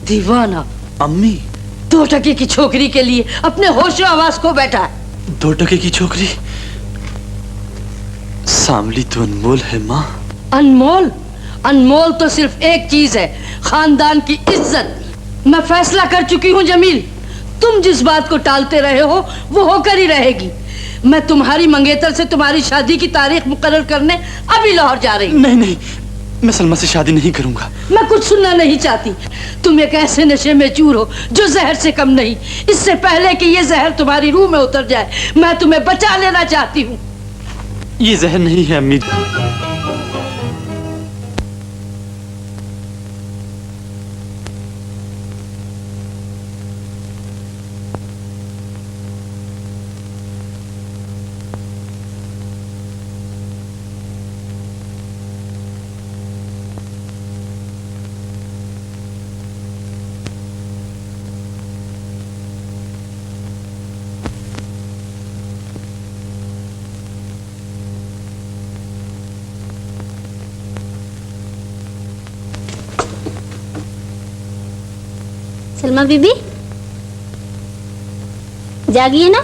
दीवाना। अम्मी, 2 टके की छोकरी के लिए अपने होश आवाज को बैठा है। 2 टके की छोकरी? सांवली तो अनमोल है माँ। अनमोल? अनमोल तो सिर्फ एक चीज है, खानदान की इज्जत। मैं फैसला कर चुकी हूँ जमील, तुम जिस बात को टालते रहे हो वो होकर ही रहेगी। मैं तुम्हारी मंगेतर से तुम्हारी शादी की तारीख मुकर्रर करने अभी लाहौर जा रही हूँ। नहीं नहीं, मैं सलमा से शादी नहीं करूंगा। मैं कुछ सुनना नहीं चाहती। तुम एक ऐसे नशे में चूर हो जो जहर से कम नहीं। इससे पहले कि ये जहर तुम्हारी रूह में उतर जाए, मैं तुम्हें बचा लेना चाहती हूँ। ये जहर नहीं है अम्मी। सलमा बीबी जागिए ना।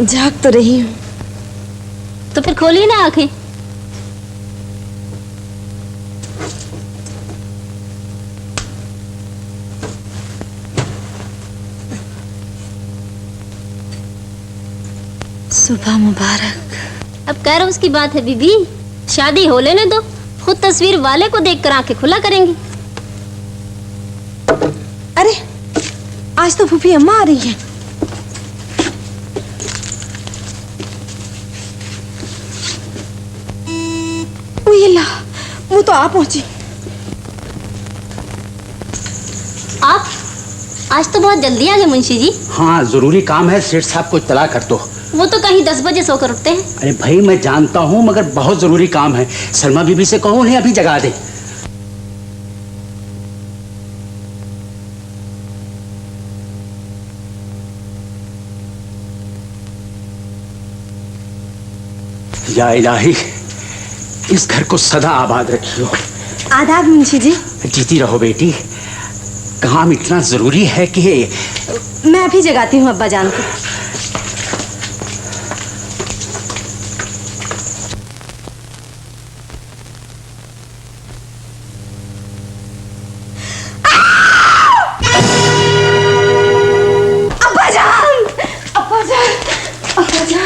जाग तो रही हूँ। तो फिर खोलिए ना आंखें। सुबह मुबारक। अब कह रहा उसकी बात है बीबी, शादी हो लेने दो, खुद तस्वीर वाले को देखकर आंखें खुला करेंगी। अरे आज तो फूफी अम्मा आ रही है। ओए अल्लाह, वो तो आप पहुंची। आप आज तो बहुत जल्दी आ गए मुंशी जी। हाँ, जरूरी काम है, सेठ साहब को इत्तला कर दो। वो तो कहीं 10 बजे सोकर उठते हैं। अरे भाई मैं जानता हूँ, मगर बहुत जरूरी काम है। सलमा बीबी से कहो उन्हें अभी जगा दे। या इलाही, इस घर को सदा आबाद रखियो। आदाब मुंशी जी। जीती रहो बेटी। काम इतना जरूरी है कि मैं अभी जगाती हूँ अब्बा जान को।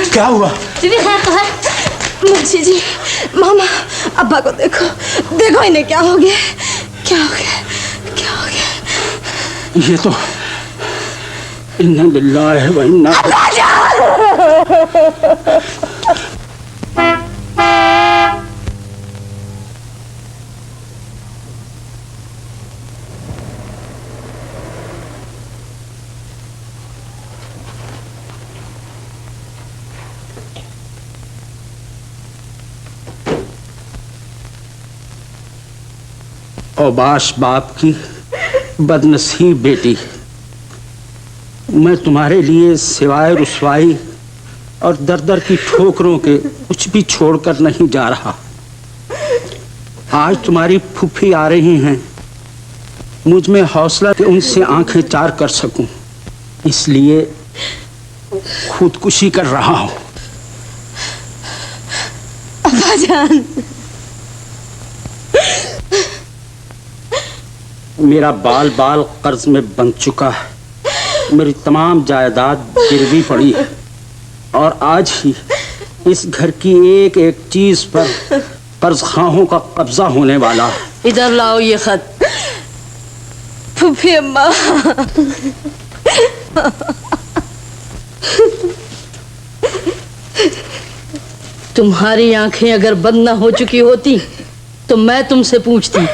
क्या हुआ? बीबी खैर तो है? मुंशी जी, मामा, अब्बा को देखो, देखो इन्हें क्या हो गया, क्या हो गया, क्या हो गया। ये तो इन्ना लिल्लाहि व इन्ना औबाश बाप की बदनसीब बेटी। मैं तुम्हारे लिए सिवाय रुसवाई और दर दर की ठोकरों के कुछ भी छोड़कर नहीं जा रहा। आज तुम्हारी फूफी आ रही हैं, मुझ में हौसला कि उनसे आंखें चार कर सकूं, इसलिए खुदकुशी कर रहा हूं। अब्बा जान, मेरा बाल बाल कर्ज में बन चुका है। मेरी तमाम जायदाद गिरवी पड़ी है और आज ही इस घर की एक एक चीज पर कर्जखाहों का कब्जा होने वाला है। इधर लाओ ये खत। फूफी अम्मा, तुम्हारी आंखें अगर बंद न हो चुकी होती तो मैं तुमसे पूछती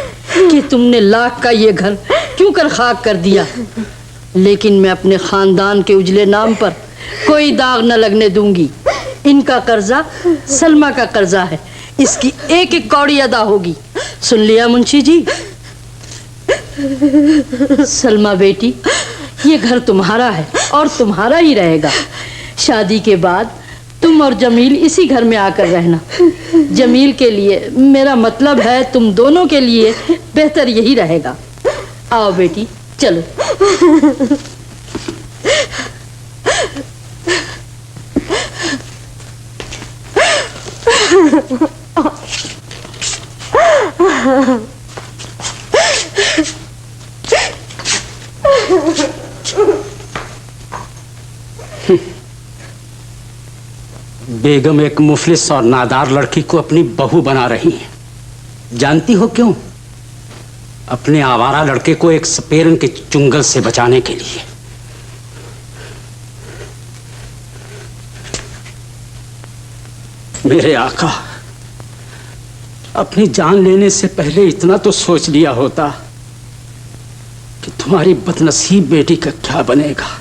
कि तुमने लाख का ये घर क्यों कर खाक कर दिया, लेकिन मैं अपने खानदान के उजले नाम पर कोई दाग न लगने दूंगी। इनका कर्जा सलमा का कर्जा है, इसकी एक एक कौड़ी अदा होगी। सुन लिया मुंशी जी? सलमा बेटी, ये घर तुम्हारा है और तुम्हारा ही रहेगा। शादी के बाद तुम और जमील इसी घर में आकर रहना। जमील के लिए, मेरा मतलब है तुम दोनों के लिए बेहतर यही रहेगा। आओ बेटी, चलो। बेगम एक मुफलिस और नादार लड़की को अपनी बहू बना रही है। जानती हो क्यों? अपने आवारा लड़के को एक सपेरन के चुंगल से बचाने के लिए। मेरे आका, अपनी जान लेने से पहले इतना तो सोच लिया होता कि तुम्हारी बदनसीब बेटी का क्या बनेगा।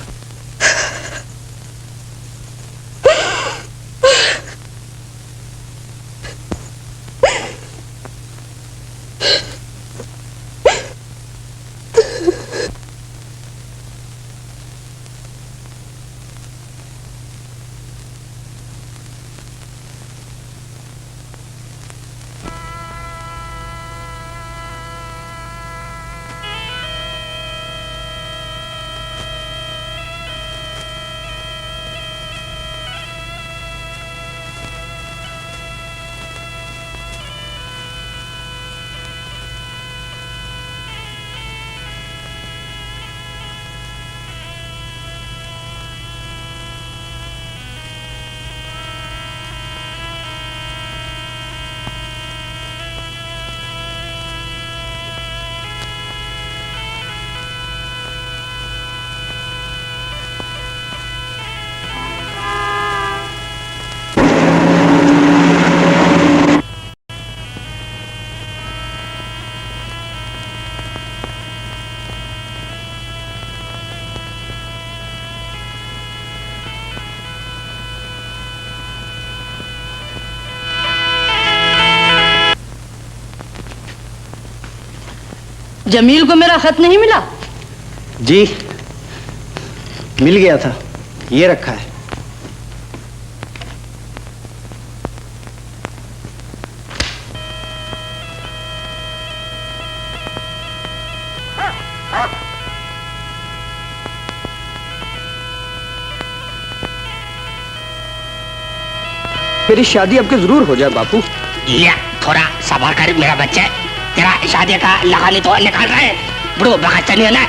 जमील को मेरा खत नहीं मिला? जी मिल गया था, ये रखा है। मेरी शादी अब के जरूर हो जाए बापू। या थोड़ा सबर कर मेरा बच्चा, तेरा शादी का लगानी तो निकाल रहे बड़ो बगाचा नहीं है ना।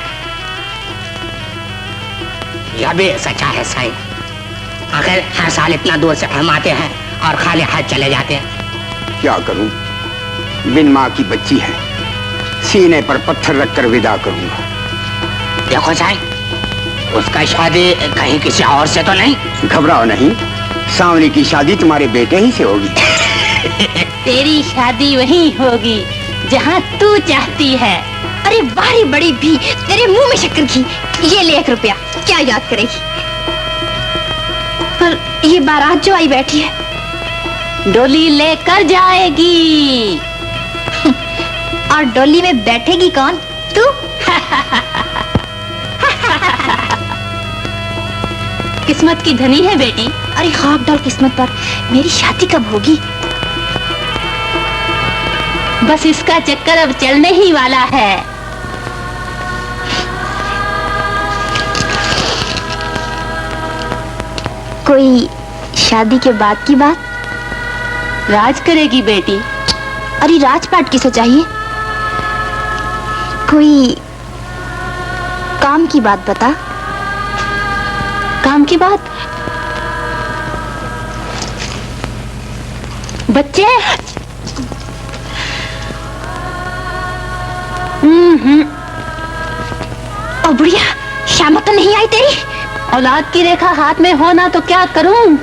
यह भी सच्चा है सही। आखिर हर साल इतना दूर से हम आते हैं और खाली हाथ चले जाते हैं। क्या करूं, बिन माँ की बच्ची है, सीने पर पत्थर रखकर विदा करूंगा। देखो साहब, उसका शादी कहीं किसी और से तो नहीं? घबराओ नहीं, सांवली की शादी तुम्हारे बेटे ही से होगी। तेरी शादी वहीं होगी जहाँ तू चाहती है। अरे बारी बड़ी भी, तेरे मुंह में शक्कर घी। ये ले 1 रुपया, क्या याद करेगी? पर ये बारात जो आई बैठी है, डोली लेकर जाएगी। और डोली में बैठेगी कौन? तू? किस्मत की धनी है बेटी। अरे खाक डाल किस्मत पर, मेरी शादी कब होगी? बस इसका चक्कर अब चलने ही वाला है। कोई शादी के बाद की बात? राज करेगी बेटी। अरे राजपाट किसे चाहिए? कोई काम की बात बता। काम की बात? बच्चे? ओ बुढ़िया, श्यामा तो नहीं आई तेरी? औलाद की रेखा हाथ में होना तो क्या करूं?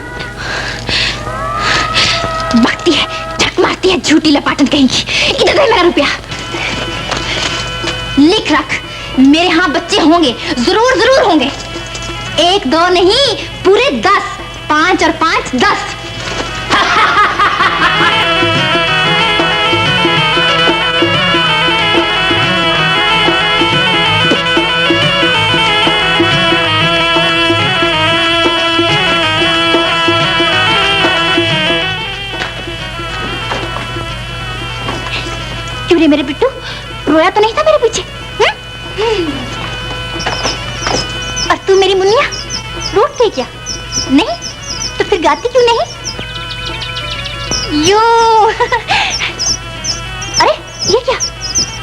बकती है, झक मारती है, झूठी लपाटन कहेंगी। इधर दे मेरा रुपया। लिख रख, मेरे यहाँ बच्चे होंगे, जरूर जरूर होंगे। 1 2 नहीं, पूरे 10। 5 और 5 10। क्यों रे मेरे बिट्टू, रोया तो नहीं था मेरे पीछे? और तू मेरी मुन्निया रोते क्या? नहीं तो फिर गाती क्यों नहीं? यो अरे ये क्या,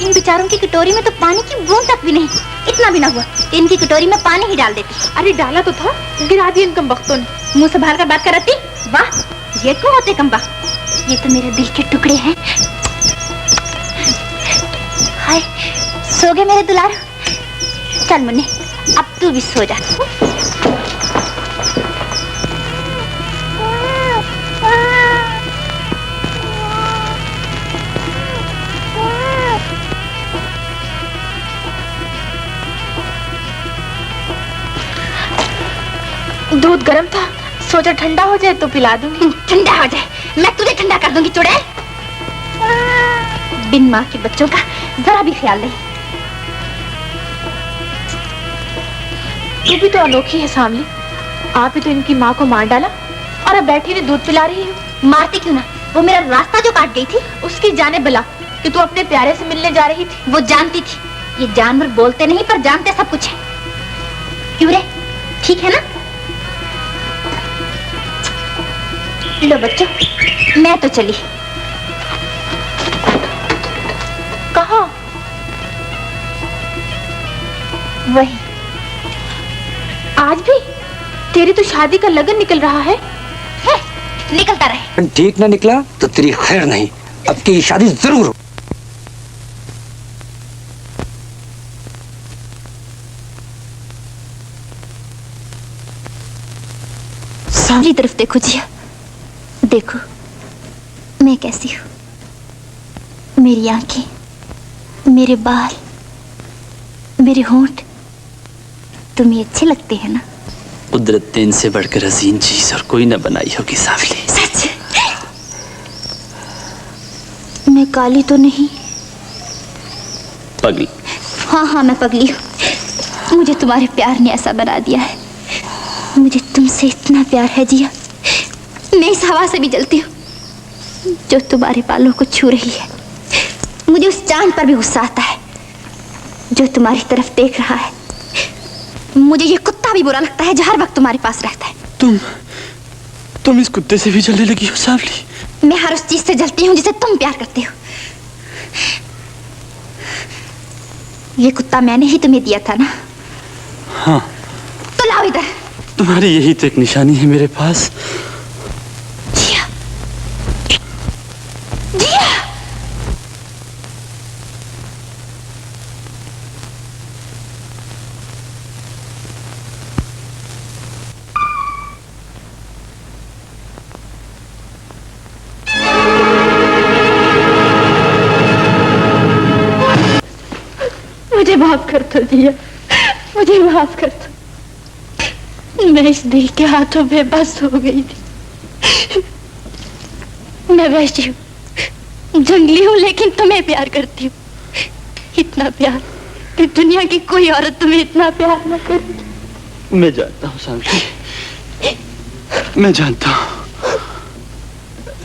इन बेचारों की कटोरी में तो पानी की बूंद तक भी नहीं, इतना भी ना हुआ इनकी कटोरी में पानी ही डाल देती। अरे डाला तो था, गिरा दिया इन कमबख्तों ने। मुंह संभाल कर बात करती। वाह, ये क्यों होते कमबख्त? ये तो मेरे दिल के टुकड़े हैं। हाय, सो गए मेरे दुलार? चल मुन्ने, अब तू भी सो जा। दूध गर्म था, सोचा ठंडा हो जाए तो पिला दूंगी। ठंडा हो जाए, मैं तुझे ठंडा कर दूंगी चुड़ैल। बिन माँ के बच्चों का जरा भी ख्याल नहीं। तू भी तो अनोखी है सामली, आप ही तो इनकी माँ को मार डाला और अब बैठी ने दूध पिला रही हो। मारती क्यों ना, वो मेरा रास्ता जो काट गई थी। उसकी जाने भला कि तू अपने प्यारे से मिलने जा रही थी। वो जानती थी, ये जानवर बोलते नहीं पर जानते सब कुछ है। क्यों रे, ठीक है ना? लो बच्चों, मैं तो चली। कहाँ? वही। आज भी तेरी तो शादी का लगन निकल रहा है। निकलता रहे। ठीक ना निकला तो तेरी खैर नहीं, अब की शादी जरूर हो। सारी तरफ देखो जिया, देखो मैं कैसी हूँ। मेरी आंखें, मेरे बाल, मेरे होंठ तुम्हें अच्छे लगते हैं ना? कुदरत ने इनसे बढ़कर हसीन चीज और कोई न बनाई होगी सांवली। सच? मैं काली तो नहीं? पगली। हाँ हाँ मैं पगली हूँ। मुझे तुम्हारे प्यार ने ऐसा बना दिया है। मुझे तुमसे इतना प्यार है जिया, मैं इस हवा से भी जलती हूँ जो तुम्हारे बालों को छू रही है। मुझे उस चांद पर भी गुस्सा आता है जो तुम्हारी तरफ देख रहा है। मुझे ये कुत्ता भी बुरा लगता है जो हर वक्त तुम्हारे पास रहता है। तुम इस कुत्ते से भी जलने लगी हो सांवली? मैं हर उस चीज से जलती हूँ जिसे तुम प्यार करते हो। ये कुत्ता मैंने ही तुम्हें दिया था ना? हाँ। तो लाओ इधर। तुम्हारी यही तो एक निशानी है मेरे पास। जिया, जिया। मुझे माफ कर दो जिया, मुझे माफ कर दो। मैं इस दिल के हाथों में बस हो गई थी। मैं वैसी हूँ, जंगली हूँ, लेकिन तुम्हें प्यार करती हूँ। इतना प्यार कि दुनिया की कोई औरत तुम्हें इतना प्यार न करे। मैं जानता हूँ सांवली, मैं जानता हूँ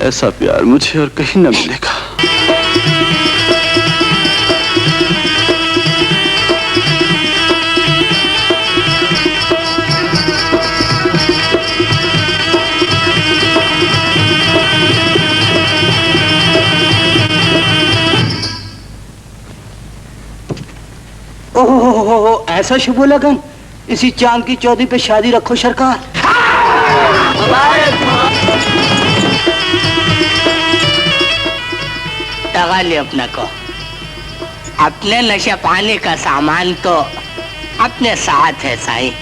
ऐसा प्यार मुझे और कहीं न मिलेगा। ओहो, ऐसा शुभ लगन, इसी चांद की चौधरी पे शादी रखो सरकार। दगा ले अपने को, अपने नशे पानी का सामान तो अपने साथ है साईं।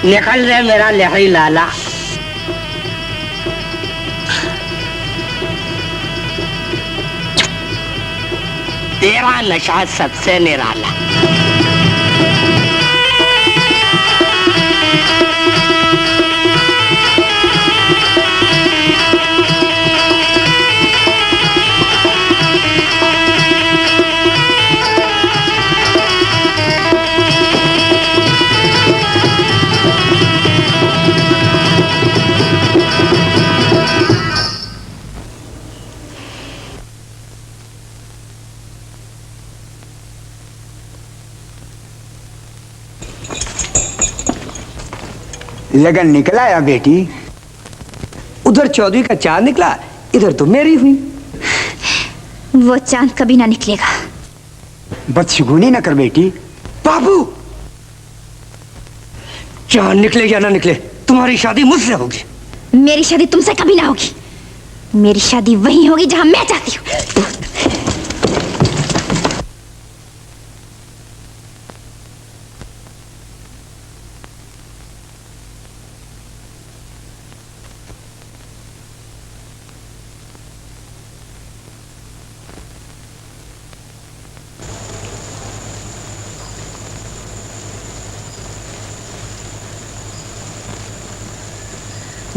निकल रहे मेरा लहरी लाला। तेरा नशा सबसे निराला। लगन निकला या बेटी? उधर चौधरी का चांद निकला, इधर तो मेरी हुई। वो चांद कभी ना निकलेगा। बदशगुनी न कर बेटी। बाबू, चांद निकले या ना निकले, तुम्हारी शादी मुझसे होगी। मेरी शादी तुमसे कभी ना होगी। मेरी शादी वहीं होगी जहां मैं चाहती हूँ।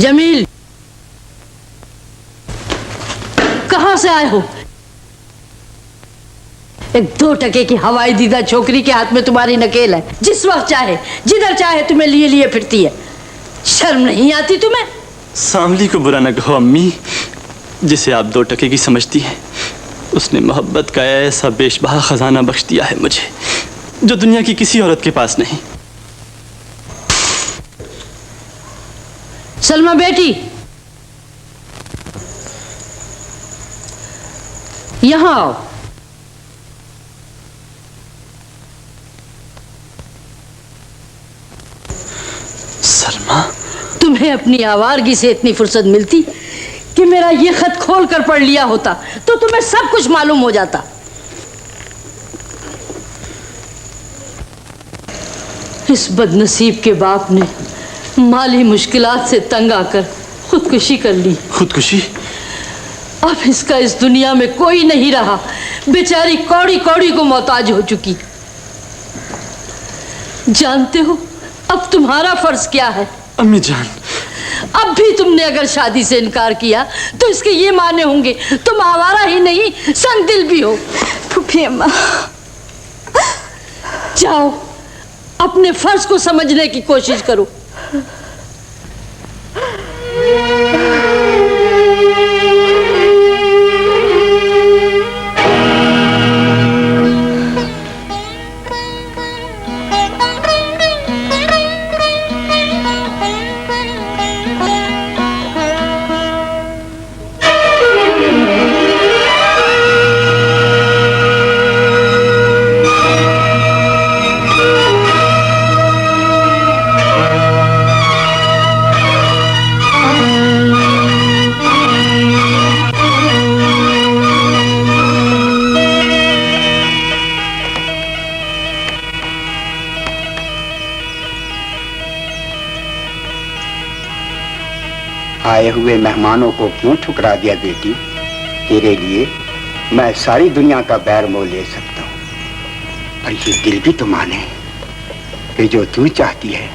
जमील, कहां से आए हो? एक 2 टके की हवाई दीदा छोकरी के हाथ में तुम्हारी नकेल है। जिस वक्त चाहे जिधर चाहे तुम्हें लिए लिए फिरती है। शर्म नहीं आती तुम्हें? सांवली को बुरा न कहो अम्मी। जिसे आप 2 टके की समझती हैं, उसने मोहब्बत का ऐसा बेशबहा खजाना बख्श दिया है मुझे, जो दुनिया की किसी औरत के पास नहीं। सलमा बेटी, यहां आओ। सलमा, तुम्हें अपनी आवारगी से इतनी फुर्सत मिलती कि मेरा ये खत खोल कर पढ़ लिया होता तो तुम्हें सब कुछ मालूम हो जाता। इस बदनसीब के बाप ने माली मुश्किलात से तंग आकर खुदकुशी कर ली। खुदकुशी? अब इसका इस दुनिया में कोई नहीं रहा। बेचारी कौड़ी कौड़ी को मोहताज हो चुकी। जानते हो अब तुम्हारा फर्ज क्या है? अम्मी जान, अब भी तुमने अगर शादी से इनकार किया तो इसके ये माने होंगे तुम आवारा ही नहीं संगदिल भी हो। फूफी अम्मा, जाओ अपने फर्ज को समझने की कोशिश करो। आए हुए मेहमानों को क्यों ठुकरा दिया बेटी? तेरे लिए मैं सारी दुनिया का बैर मोल ले सकता हूँ, पर ये दिल भी तो माने कि जो तू चाहती है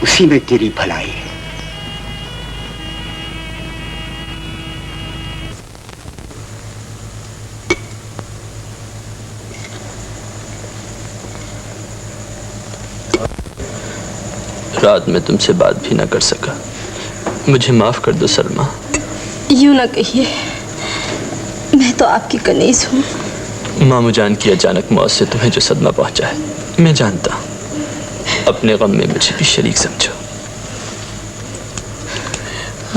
उसी में तेरी भलाई है। रात में तुमसे बात भी ना कर सका, मुझे माफ कर दो सलमा। यूं ना कहिए, मैं तो आपकी कनीज हूँ। मामू जान की अचानक मौत से तुम्हें जो सदमा पहुंचा है, मैं जानता हूँ। अपने गम में मुझे भी शरीक समझो।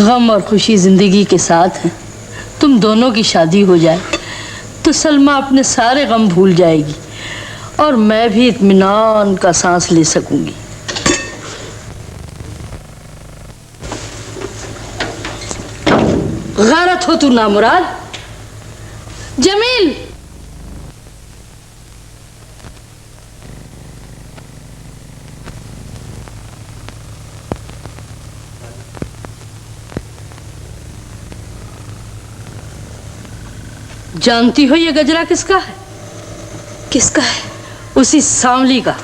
गम और खुशी जिंदगी के साथ हैं। तुम दोनों की शादी हो जाए तो सलमा अपने सारे गम भूल जाएगी और मैं भी इत्मीनान का सांस ले सकूंगी। गैरत हो तू नामुराद। जमील, जानती हो ये गजरा किसका है? किसका है? उसी सांवली का।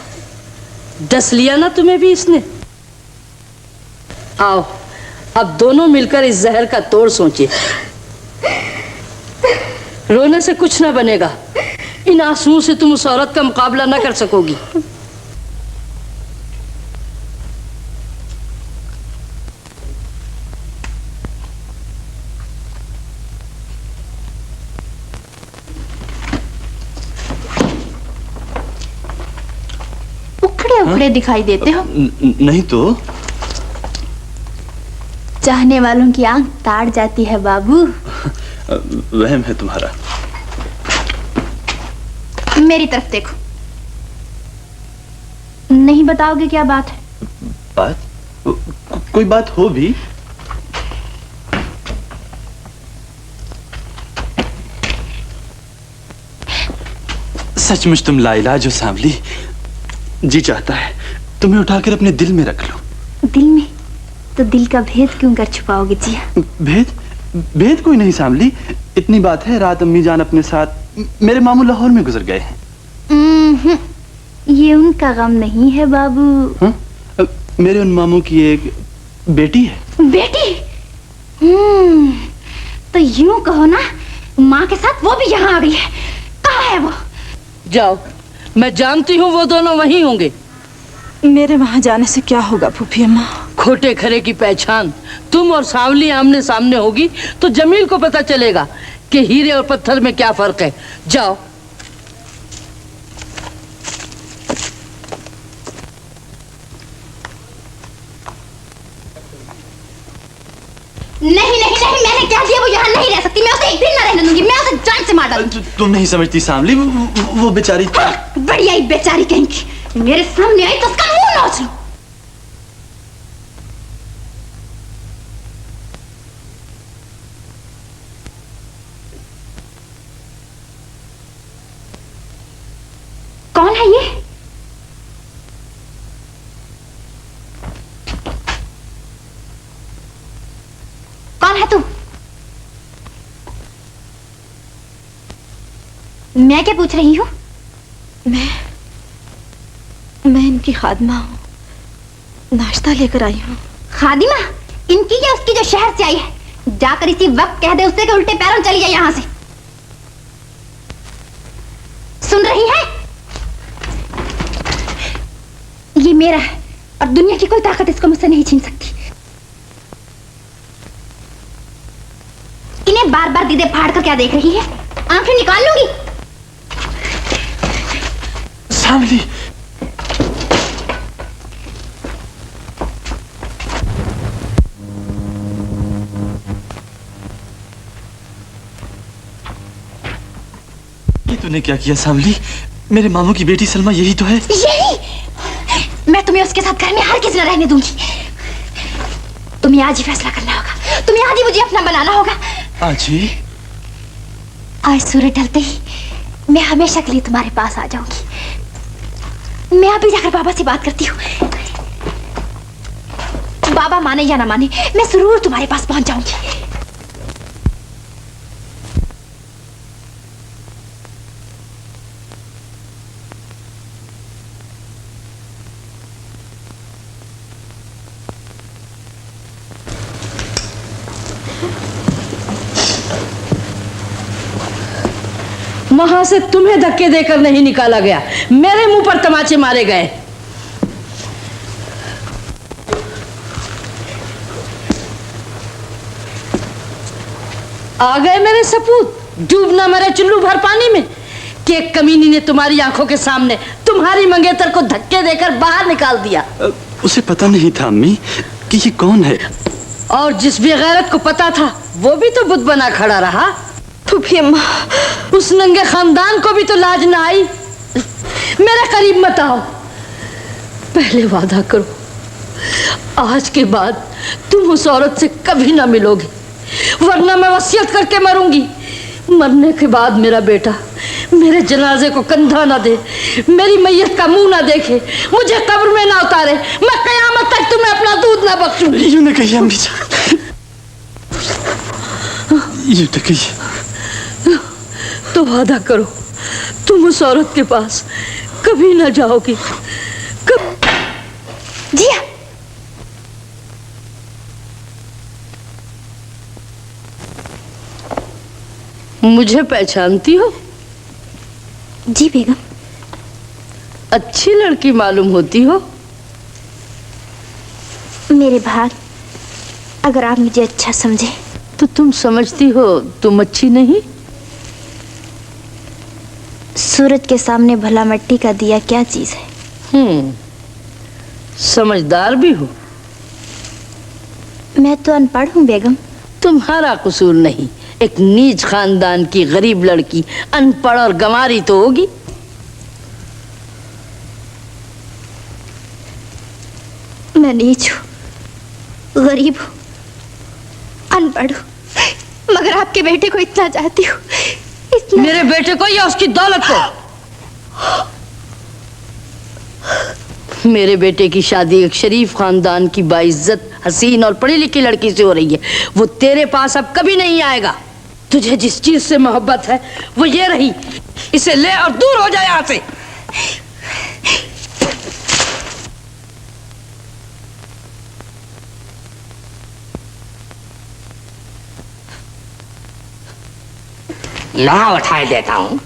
डस लिया ना तुम्हें भी इसने। आओ अब दोनों मिलकर इस जहर का तोड़ सोचे। रोने से कुछ ना बनेगा। इन आंसुओं से तुम उस औरत का मुकाबला ना कर सकोगी। उखड़े उखड़े दिखाई देते हो। नहीं तो। चाहने वालों की आंख ताड़ जाती है बाबू। वहम है तुम्हारा। मेरी तरफ देखो। नहीं बताओगे क्या बात है? बात? कोई बात हो भी? सचमुच तुम लाइलाज हो सांवली। जी चाहता है तुम्हें उठाकर अपने दिल में रख लो। दिल में? तो दिल का भेद क्यों कर छुपाओगे जिया? भेद? भेद कोई नहीं सांवली। इतनी बात है, रात अम्मी जान अपने साथ मेरे मामू लाहौर में गुजर गए हैं। ये उनका गम नहीं है बाबू। हा? मेरे उन मामू की एक बेटी है। बेटी? तो यूं कहो ना, माँ के साथ वो भी यहाँ आ गई है। कहाँ है वो? जाओ, मैं जानती हूँ वो दोनों वहीं होंगे। मेरे वहां जाने से क्या होगा फूफी अम्मा? खोटे खरे की पहचान तुम और सांवली आमने सामने होगी तो जमील को पता चलेगा कि हीरे और पत्थर में क्या फर्क है। जाओ। नहीं नहीं नहीं, मैंने क्या दिया, वो यहाँ नहीं रह सकती। मैं उसे एक दिन ना रहने दूंगी। मैं उसे जान से मार डालूंगी। तुम नहीं समझती सांवली, वो बेचारी। बढ़िया ही बेचारी कहेंगी। मेरे सामने आई तो उसका मुंह नोच लो। कौन है ये? कौन है तू? मैं क्या पूछ रही हूँ? मैं इनकी खादिमा हूँ, नाश्ता लेकर आई हूँ। खादिमा? इनकी या उसकी जो शहर से आई है? जाकर इसी वक्त कह दे उससे कि उल्टे पैरों चली जाए यहाँ से। सुन रही है? ये मेरा है और दुनिया की कोई ताकत इसको मुझसे नहीं छीन सकती। इन्हें बार बार दीदे फाड़ कर क्या देख रही है? आंखें निकाल लूंगी। सांवली, ये तूने क्या किया सांवली? मेरे मामू की बेटी सलमा यही तो है। यही? मैं तुम्हें उसके साथ घर में हर किसी न रहने दूंगी। तुम्हें आज ही फैसला करना होगा। तुम्हें आज ही मुझे अपना बनाना होगा। आज ही? आज सूरज ढलते ही मैं हमेशा के लिए तुम्हारे पास आ जाऊंगी। मैं अभी जाकर बाबा से बात करती हूँ। बाबा माने या ना माने, मैं जरूर तुम्हारे पास पहुंच जाऊंगी। वहां से तुम्हें धक्के देकर नहीं निकाला गया, मेरे मुंह पर तमाचे मारे गए। आ गए मेरे सपूत, डूब ना मरे चुल्लू भर पानी में कि एक कमीनी ने तुम्हारी आंखों के सामने तुम्हारी मंगेतर को धक्के देकर बाहर निकाल दिया। उसे पता नहीं था अम्मी कि ये कौन है। और जिस बेगैरत को पता था वो भी तो बुत बना खड़ा रहा। फूफी अम्मा, उस नंगे खानदान को भी तो लाज ना आई। मेरे करीब मत आओ। पहले वादा करो, आज के बाद तुम उस औरत से कभी ना मिलोगे, वरना मैं वसीयत करके मरूंगी। मरने के बाद मेरा बेटा मेरे जनाजे को कंधा ना दे, मेरी मैयत का मुंह ना देखे, मुझे कब्र में ना उतारे, मैं कयामत तक तुम्हें अपना दूध ना बख्शूं। यूं न कहिए अम्मी जान, यूं न कहिए। तो वादा करो तुम उस औरत के पास कभी ना जाओगी। जिया, मुझे पहचानती हो? जी बेगम। अच्छी लड़की मालूम होती हो। मेरे भाग, अगर आप मुझे अच्छा समझे तो तुम समझती हो तुम अच्छी नहीं? सूरज के सामने भला मिट्टी का दिया क्या चीज है? समझदार भी हो, मैं तो अनपढ़ हूँ बेगम। तुम्हारा कसूर नहीं, एक नीच खानदान की गरीब लड़की अनपढ़ और गंवारी तो होगी। मैं नीच हूँ, गरीब हूँ, अनपढ़ हूँ, मगर आपके बेटे को इतना चाहती हूँ, इतना। मेरे बेटे को या उसकी दौलत को? मेरे बेटे की शादी एक शरीफ खानदान की बाइज्जत, हसीन और पढ़ी लिखी लड़की से हो रही है। वो तेरे पास अब कभी नहीं आएगा। तुझे जिस चीज से मोहब्बत है वो ये रही, इसे ले और दूर हो जाए यहाँ से। मैं उठाए देता हूँ।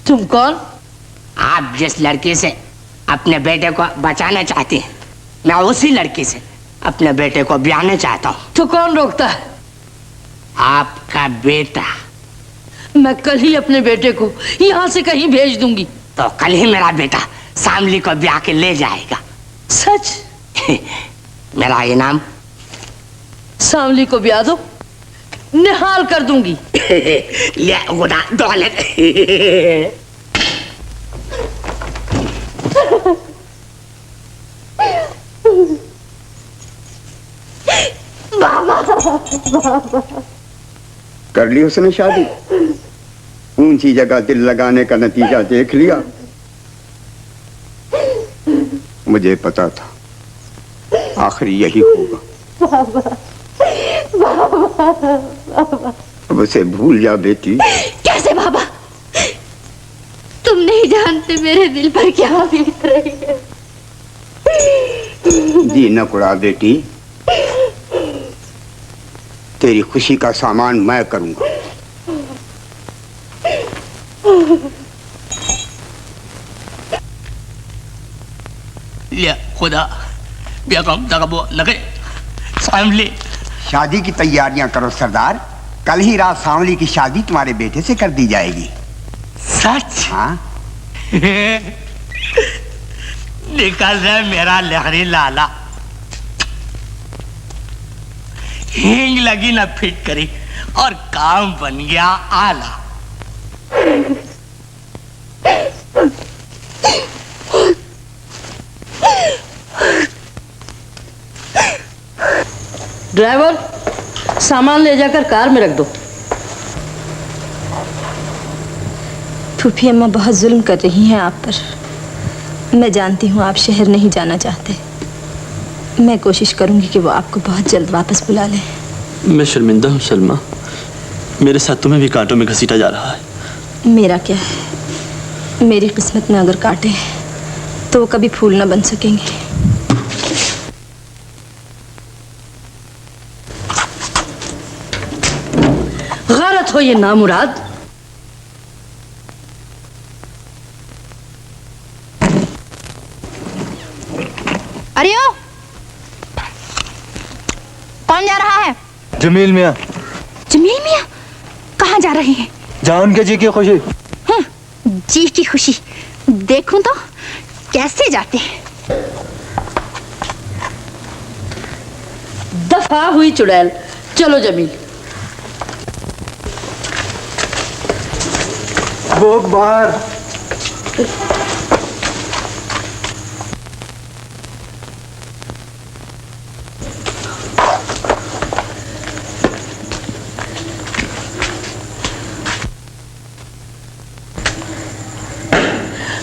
तुम कौन? आप जिस लड़की से अपने बेटे को बचाना चाहती हैं, मैं उसी लड़की से अपने बेटे को ब्याहना चाहता हूँ। तो कौन रोकता है? आपका बेटा। मैं कल ही अपने बेटे को यहाँ से कहीं भेज दूंगी। तो कल ही मेरा बेटा शामली को ब्याह के ले जाएगा। सच? मेरा इनाम? शामली को ब्याह दो, निहाल कर दूंगी। ले गुदा दौलत। कर ली उसने शादी, ऊंची जगह दिल लगाने का नतीजा देख लिया। मुझे पता था आखिर यही होगा। अब उसे भूल जा बेटी। कैसे बाबा? तुम नहीं जानते मेरे दिल पर क्या बीत रही है। जी न कुड़ा बेटी, तेरी खुशी का सामान मैं करूंगा। ले खुदा बेगम दगबो लगे शामली। शादी की तैयारियां करो सरदार, कल ही रात शामली की शादी तुम्हारे बेटे से कर दी जाएगी। सच? हाँ। निकल रहा मेरा लहरी लाला। हींग लगी ना फिट करी और काम बन गया आला। ड्राइवर, सामान ले जाकर कार में रख दो। फूफी अम्मा बहुत जुल्म कर रही हैं आप पर। मैं जानती हूँ आप शहर नहीं जाना चाहते। मैं कोशिश करूंगी कि वो आपको बहुत जल्द वापस बुला लें। मैं शर्मिंदा हूँ सलमा, मेरे साथ तुम्हें भी कांटों में घसीटा जा रहा है। मेरा क्या है, मेरी किस्मत में अगर कांटे हैं तो वो कभी फूल न बन सकेंगे। गलत हो ये नामुराद। अरे ओ, कौन जा रहा है? जमील मियाँ। जमील मियाँ कहाँ जा रहे हैं? जहाँ उनके जी की खुशी। जी की खुशी? देखूं तो कैसे जाते हैं। दफा हुई चुड़ैल, चलो जमील। वो बाहर।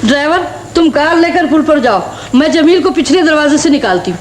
ड्राइवर, तुम कार लेकर पुल पर जाओ, मैं जमील को पिछले दरवाजे से निकालती हूँ।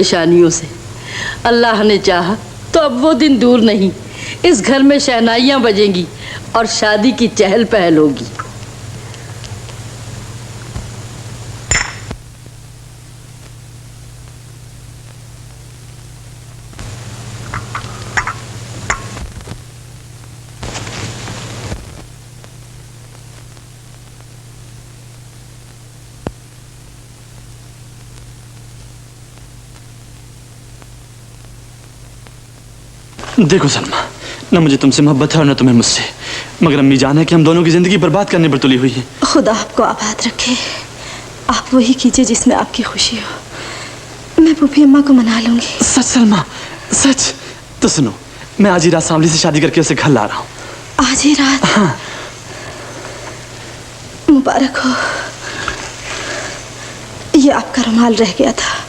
परेशानियों से। अल्लाह ने चाहा तो अब वो दिन दूर नहीं, इस घर में शहनाइयाँ बजेंगी और शादी की चहल पहल होगी। देखो सलमा, न मुझे तुमसे मोहब्बत है और न तुम्हें मुझसे, मगर अम्मी जान है कि हम दोनों की जिंदगी बर्बाद करने पर तुली हुई है। खुदा आपको आबाद रखे। आप वही कीजिए जिसमें आपकी खुशी हो। मैं फूफी अम्मा को मना लूंगी। सच सलमा, सच? तो सुनो, मैं आज ही रात सांवली से शादी करके उसे घर ला रहा हूँ। आज ही रात? हाँ। मुबारक हो। ये आपका रुमाल रह गया था।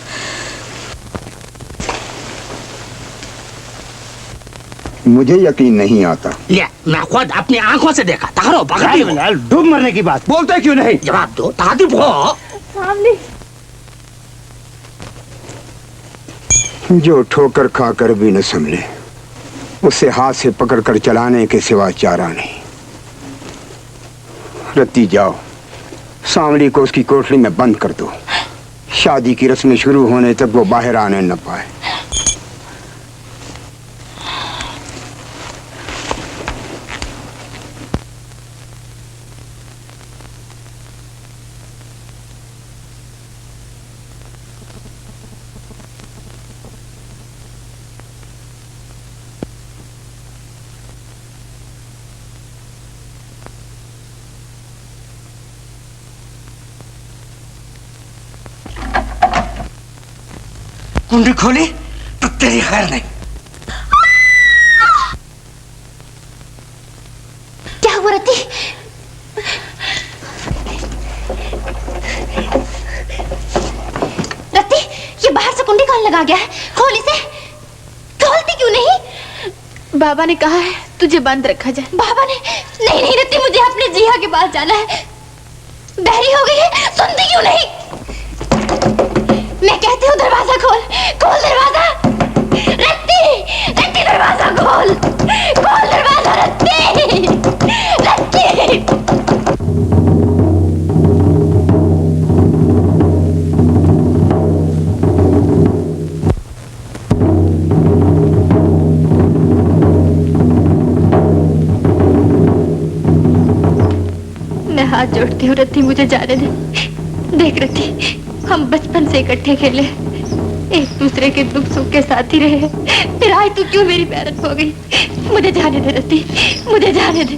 मुझे यकीन नहीं आता। ये मैं खुद अपनी आंखों से देखा। तारो बिलाल, डूब मरने की बात बोलते क्यों नहीं? जवाब दो तादिब हो। जो ठोकर खाकर भी न संभले, उसे हाथ से पकड़कर चलाने के सिवा चारा नहीं। रत्ती जाओ, सांवली को उसकी कोठरी में बंद कर दो। शादी की रस्में शुरू होने तक वो बाहर आने न पाए। कुंडी खोली तो तेरी खैर नहीं। क्या हुआ रति? रति, ये बाहर से कुंडी कौन लगा गया है? खोल इसे। खोलती क्यों नहीं? बाबा ने कहा है तुझे बंद रखा जाए। बाबा ने? नहीं नहीं रति, मुझे अपने जिया के पास जाना है। बहरी हो गई है, सुनती क्यों नहीं? मैं कहती हूँ दरवाजा खोल, खोल दरवाजा। रत्ती, रत्ती दरवाजा खोल, खोल दरवाजा रत्ती, रत्ती। मैं हाथ जोड़ती हूँ रत्ती, मुझे जाने दे। देख रत्ती, हम बचपन से इकट्ठे खेले, एक दूसरे के दुख सुख के साथ ही रहे, फिर आज तू क्यों मेरी बैरत हो गई? मुझे जाने दे रत्ती, मुझे जाने दे।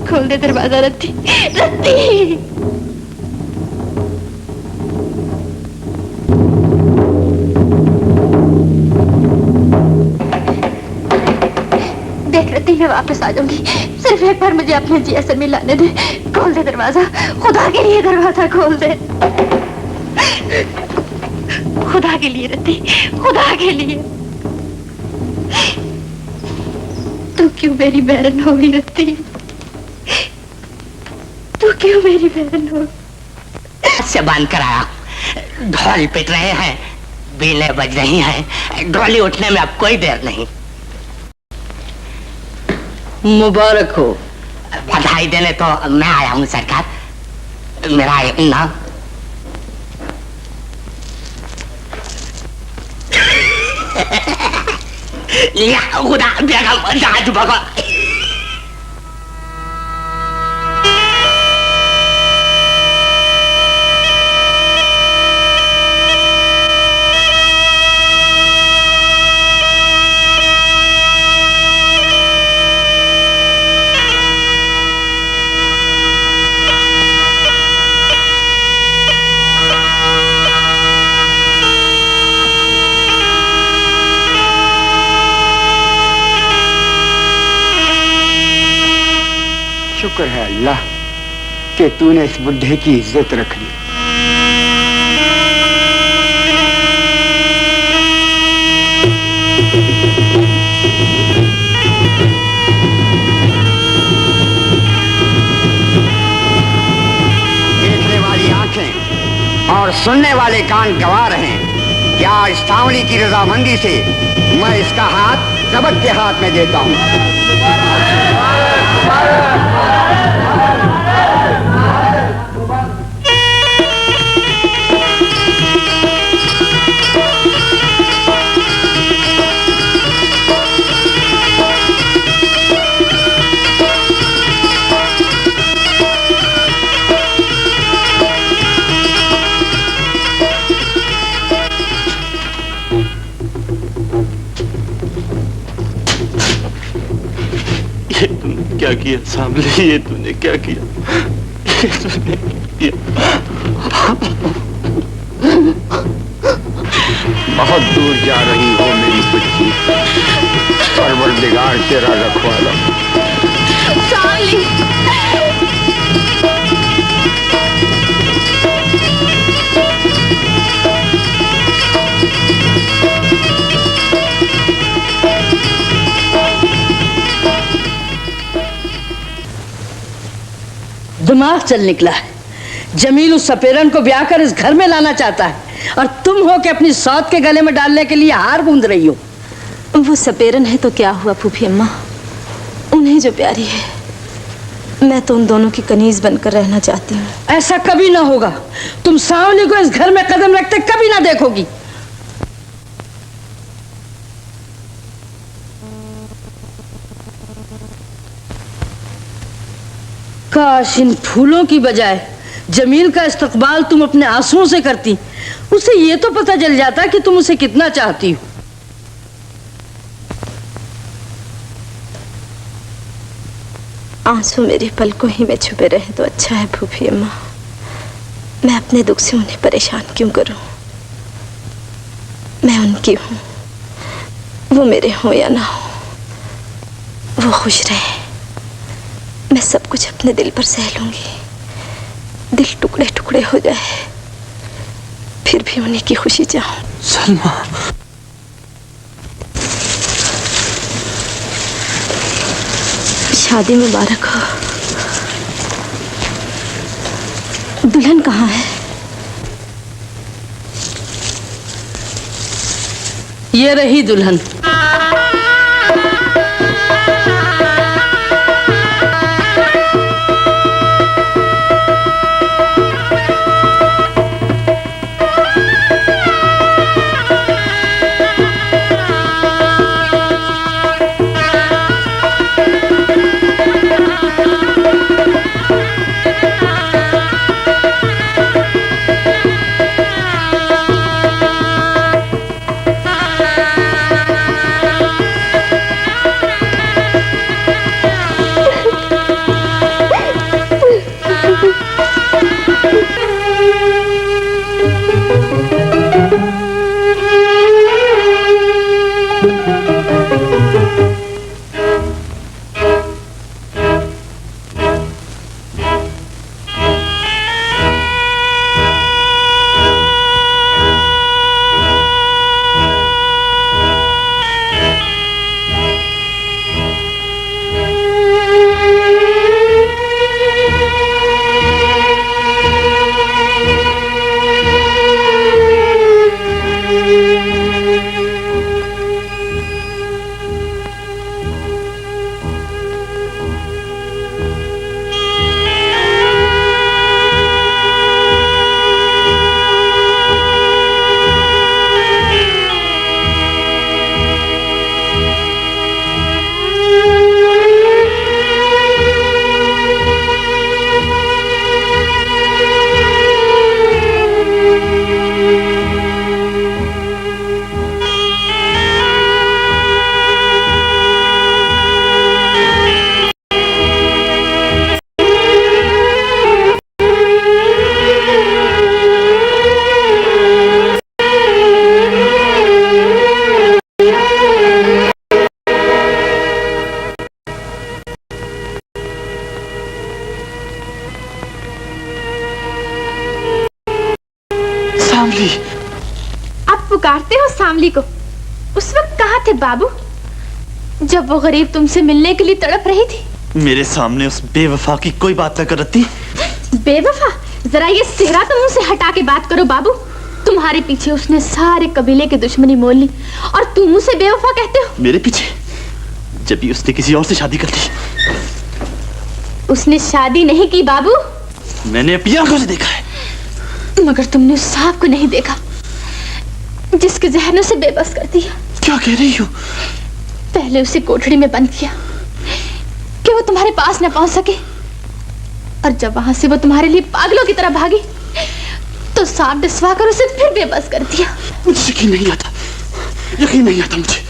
खोल दे दरवाजा रत्ती, रत्ती। देख रत्ती, मैं वापस आ जाऊंगी, सिर्फ एक बार मुझे अपने जिया से मिलाने दे। खोल दे दरवाजा, खुदा के लिए दरवाजा खोल दे। खुदा के लिए रत्ती, खुदा के लिए। तू क्यों मेरी बहन हो गई रत्ती? तू क्यों मेरी बहन हो? से बांध कर आया, ढोल पिट रहे हैं, बीने बज रही हैं, डोली उठने में अब कोई देर नहीं। मुबारक हो। बधाई देने तो मैं आया हूँ सरकार। मेरा नाम लिया खुदा बेगम जाज भगो। शुक्र है अल्लाह कि तूने इस बुढ़े की इज्जत रख ली। देखने वाली आंखें और सुनने वाले कान गवाह रहे कि आज सांवली की रजामंदी से मैं इसका हाथ जबत के हाथ में देता हूँ। क्या किया सांभले, ये तूने क्या किया? ये तूने किया? बहुत दूर जा रही हो मेरी बच्ची, परवरदिगार तेरा रखवाला। सांवली, दिमाग चल निकला है। जमील उस सपेरन को ब्याह कर इस घर में लाना चाहता है और तुम हो कि अपनी सौत के गले में डालने के लिए हार गूंद रही हो। वो सपेरन है तो क्या हुआ फूफी अम्मा, उन्हें जो प्यारी है। मैं तो उन दोनों की कनीज बनकर रहना चाहती हूँ। ऐसा कभी ना होगा। तुम सांवली को इस घर में कदम रखते कभी ना देखोगी। काश इन फूलों की बजाय जमील का इस्तकबाल तुम अपने आंसुओं से करती, उसे ये तो पता चल जाता कि तुम उसे कितना चाहती हो। आंसू मेरे पलकों ही में छुपे रहे तो अच्छा है फूफी अम्मा। मैं अपने दुख से उन्हें परेशान क्यों करूं? मैं उनकी हूं, वो मेरे हो या ना हो, वो खुश रहे। मैं सब कुछ अपने दिल पर सह लूंगी। दिल टुकड़े टुकड़े हो जाए फिर भी उन्हीं की खुशी चाहूं। सलमा, शादी मुबारक हो। दुल्हन कहाँ है? ये रही दुल्हन। आप पुकारते हो सांवली को? उस वक्त कहाँ थे बाबू, जब वो गरीब तुमसे मिलने के लिए तड़प रही थी? मेरे सामने उस बेवफा की कोई बात न करती। बेवफा? जरा ये सेहरा तुम उनसे हटा के बात करो बाबू। तुम्हारे पीछे उसने सारे कबीले की दुश्मनी मोल ली और तुम उसे बेवफा कहते हो। मेरे पीछे? जब भी उसने किसी और से शादी कर ली। उसने शादी नहीं की बाबू, मैंने अपनी आंखों से देखा है। मगर तुमने उस सांप को नहीं देखा जिसके जहर ने उसे बेबस कर दिया। क्या कह रही हो? पहले उसे कोठड़ी में बंद किया कि वो तुम्हारे पास न पहुंच सके, और जब वहां से वो तुम्हारे लिए पागलों की तरह भागी तो सांप डसवा कर उसे फिर बेबस कर दिया। मुझे यकीन नहीं आता, यकीन नहीं आता मुझे।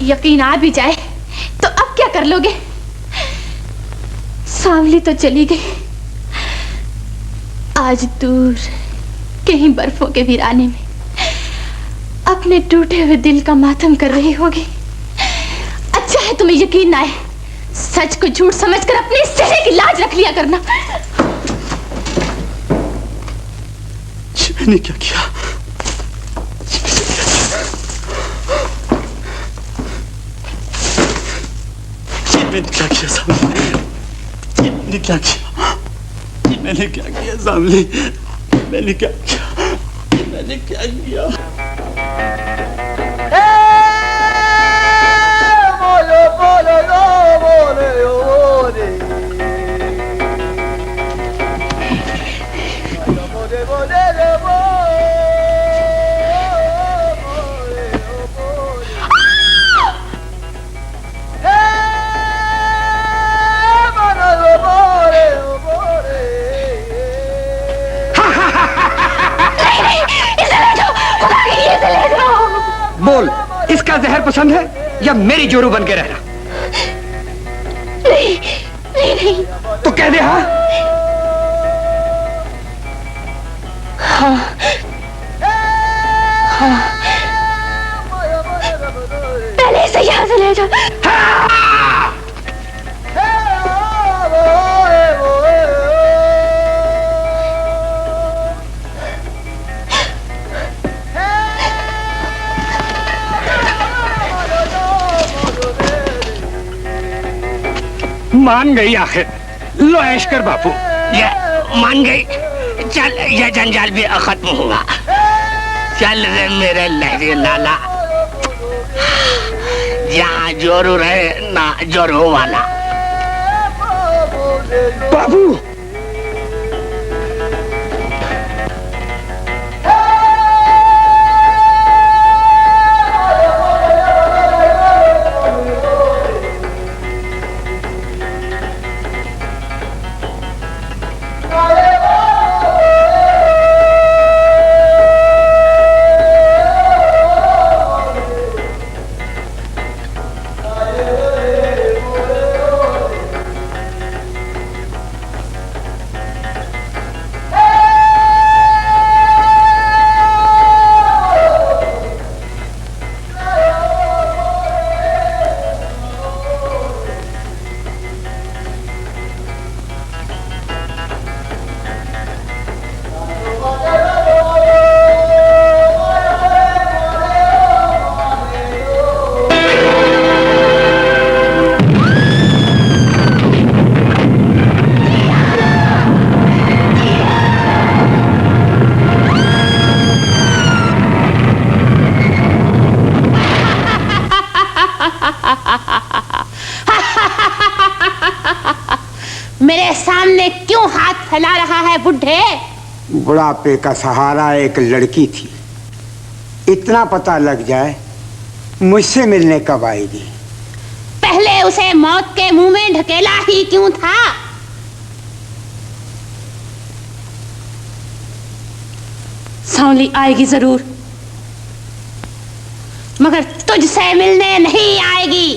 यकीन आ भी जाए तो अब क्या कर लोगे? सांवली तो चली गई, आज दूर कहीं बर्फों के वीराने में अपने टूटे हुए दिल का मातम कर रही होगी। अच्छा है तुम्हें यकीन ना आए, सच को झूठ समझकर अपने इस चेहरे की लाज रख लिया करना। मैंने क्या किया? मैंने क्या किया सामने? मैंने क्या किया? मैंने क्या किया सामने? मैंने क्या किया? मैंने क्या किया? बोल, इसका जहर पसंद है या मेरी जोरू बन के रहना? नहीं, नहीं, नहीं। तो कह दे हाँ। हाँ, हाँ। पहले इसे यहाँ से ले जाओ। मान गई आखिर। लो ऐश कर बापू। ये मान गई। चल, ये जंजाल भी खत्म हुआ। चल रे मेरे लहरी लाला, जहाँ जोरू रहे ना जोरू वाला। बाबू मेरे सामने क्यों हाथ फैला रहा है बुढ़े? बुढ़ापे का सहारा एक लड़की थी। इतना पता लग जाए मुझसे मिलने कब आएगी। पहले उसे मौत के मुंह में ढकेला ही क्यों था? सांवली आएगी जरूर, मगर तुझसे मिलने नहीं आएगी।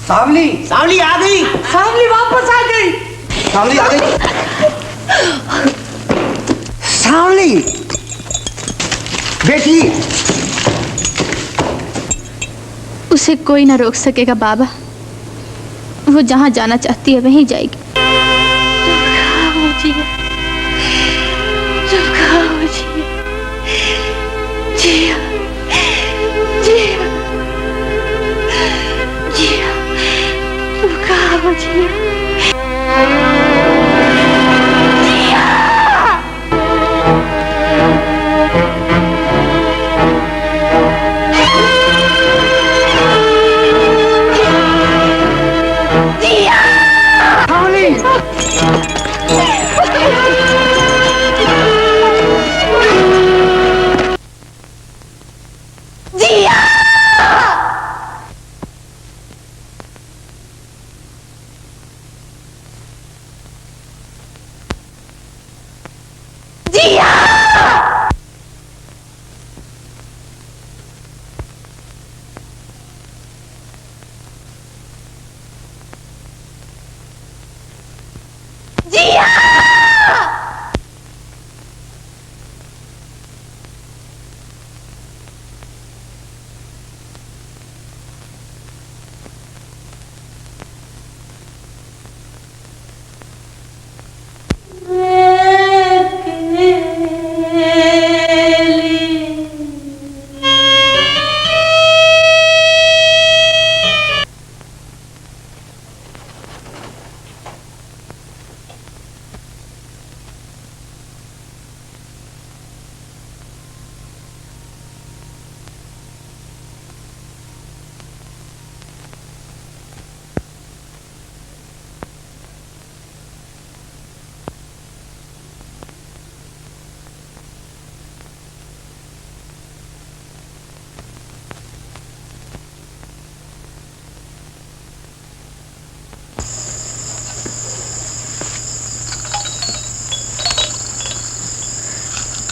सांवली, सांवली आ गई। सांवली वापस आ गई। सांवली आ गई। सांवली बेटी। उसे कोई ना रोक सकेगा बाबा, वो जहां जाना चाहती है वहीं जाएगी। जिया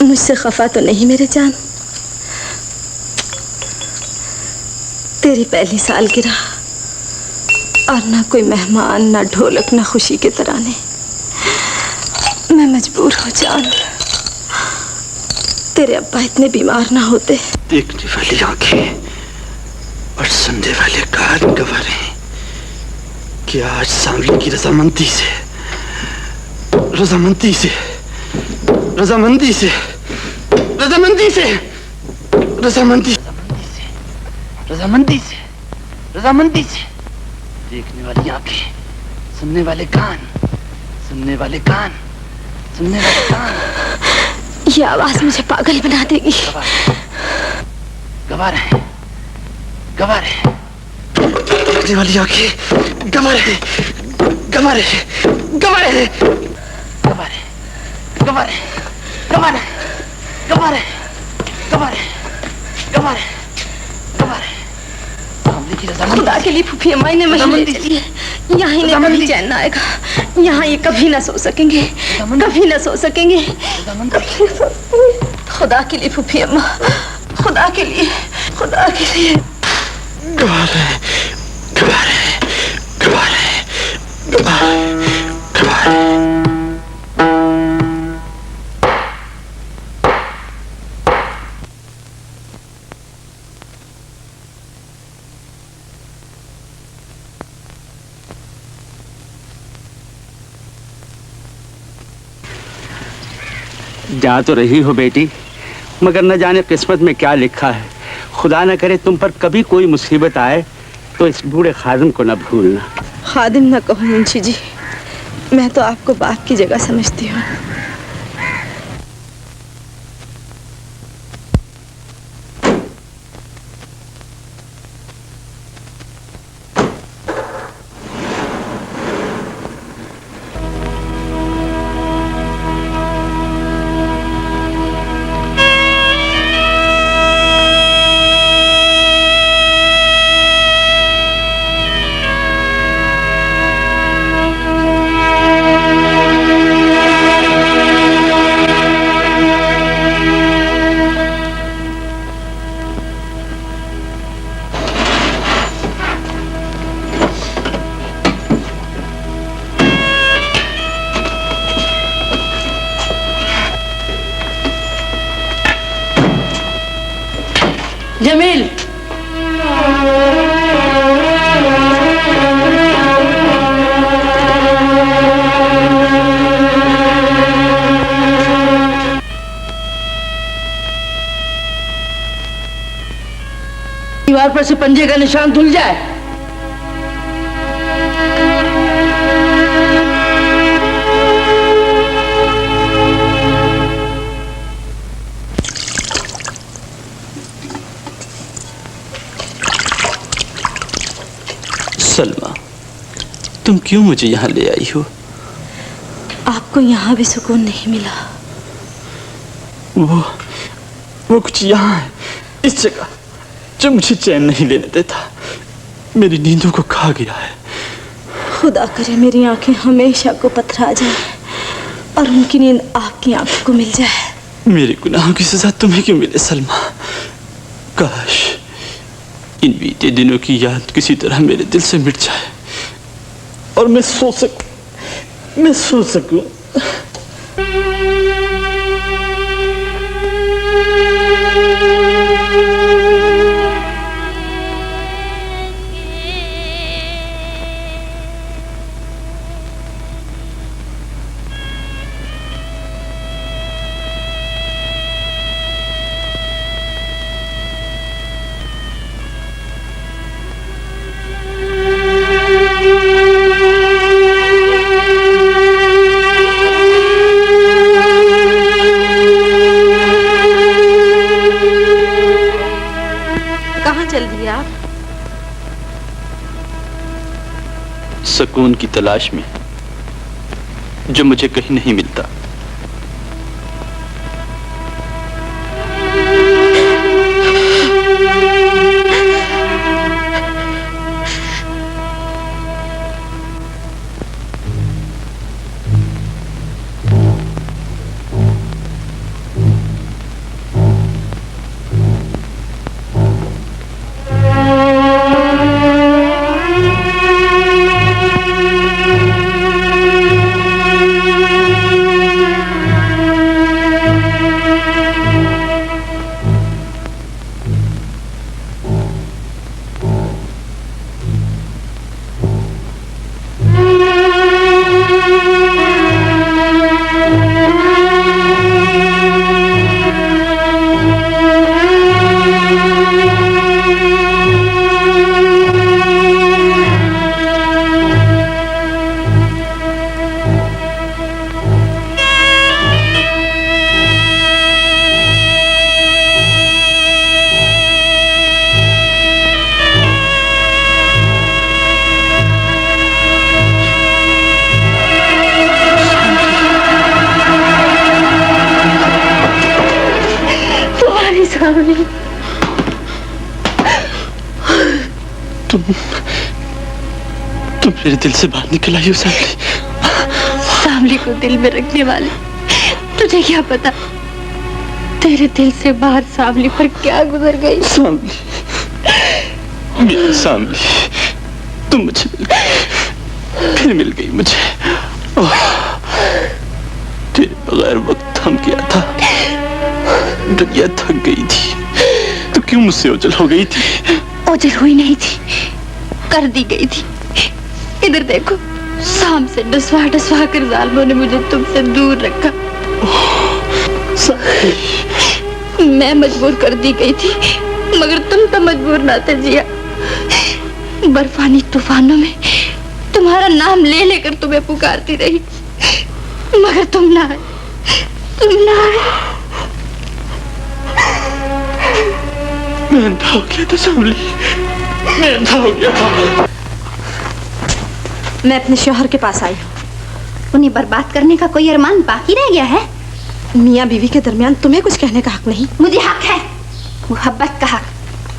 मुझसे खफा तो नहीं मेरे जान? तेरी पहली सालगिरह और ना कोई मेहमान, ना ढोलक, ना खुशी के तराने। मैं मजबूर हो जान, तेरे अब्बा इतने बीमार ना होते। देखने वाली आंखें और सुनने वाले कान गवाह हैं कि आज सांवली की रजामंदी से रजामंदी से रजामंदी से रजामंदी से रजामंदी रजामंदी से रजामंदी से देखने वाली आंखें, सुनने वाले कान, सुनने वाले कान, सुनने वाले कान। ये आवाज मुझे पागल बना देगी। गवाह रहे, गवाह रहे, देखने वाली आंखें गवाह रहे, गवाह रहे, गवाह रहे, गवाह रहे, गवाह रहे, गवाह रहे, गवाह रहे, गवाह रहे, गवाह रहे, गवाह रहे। खुदा के लिए फूफी अम्मा इन्हें वहीं ले चलिए। यहाँ इन्हें कभी चैन ना आएगा। यहाँ ये कभी ना सो सकेंगे, कभी ना सो सकेंगे। खुदा के लिए फूफी अम्मा, खुदा के लिए, खुदा के लिए। गवाह रहे, गवाह रहे, गवाह रहे, गवाह रहे, गवाह रहे। जा तो रही हो बेटी, मगर न जाने किस्मत में क्या लिखा है। खुदा न करे तुम पर कभी कोई मुसीबत आए तो इस बूढ़े खादिम को न भूलना। खादिम न कहो मुंशी जी, मैं तो आपको बाप की जगह समझती हूँ। जमील, दीवार पर से पंजे का निशान धुल जाए। सलमा, तुम क्यों मुझे यहाँ ले आई हो? आपको यहाँ भी सुकून नहीं मिला? वो कुछ यहाँ है, इस जगह, जो मुझे चैन नहीं लेने देता, मेरी नींदों को खा गया है। खुदा करे मेरी आंखें हमेशा को पथरा जाए और उनकी नींद आपकी आंखों को मिल जाए। मेरे गुनाहों की सजा तुम्हें क्यों मिले सलमा? काश इन बीते दिनों की याद किसी तरह मेरे दिल से मिट जाए और मैं सो सकूं। सुकून की तलाश में, जो मुझे कहीं नहीं मिलता। हुई। तुम मेरे दिल से बाहर निकल आई हो सांवली। सांवली को दिल में रखने वाले तुझे क्या पता तेरे दिल से बाहर सांवली पर क्या गुजर गई। सांवली, मेरी सांवली, तुम मुझे मिल गई, फिर मिल गई मुझे। ओह, तेरे बगैर वक्त थम गया था, दुनिया थक गई थी। तो क्यों मुझसे ओझल हो गई थी? ओझल हुई नहीं थी, कर दी गई थी। इधर देखो, शाम से डसवा डसवा कर जालिमों ने मुझे तुमसे दूर रखा। मैं मजबूर कर दी गई थी, मगर तुम तो मजबूर ना थे जिया। बर्फानी तूफानों में तुम्हारा नाम ले लेकर तुम्हें पुकारती रही, मगर तुम ना आए, तुम ना आए। मैं अंधा हो गया था सांवली, मैं अंधा हो गया था। मैं अपने शौहर के पास आई हूँ। उन्हें बर्बाद करने का कोई अरमान बाकी रह गया है? मियाँ बीवी के दरमियान तुम्हें कुछ कहने का हक नहीं। मुझे हक है, मोहब्बत का हक,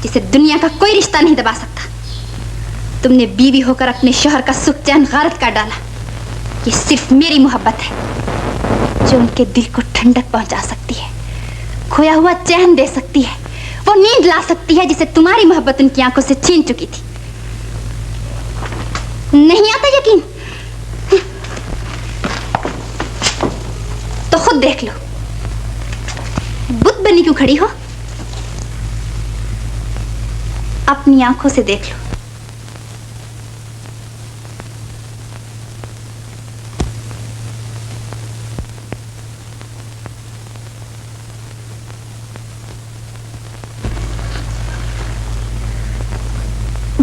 जिसे दुनिया का कोई रिश्ता नहीं दबा सकता। तुमने बीवी होकर अपने शौहर का सुख चैन गारत कर डाला। ये सिर्फ मेरी मोहब्बत है जो उनके दिल को ठंडक पहुंचा सकती है, खोया हुआ चैन दे सकती है, वो नींद ला सकती है जिसे तुम्हारी मोहब्बत उनकी आंखों से छीन चुकी थी। नहीं आता यकीन? तो खुद देख लो, बुत बनी क्यों खड़ी हो? अपनी आंखों से देख लो।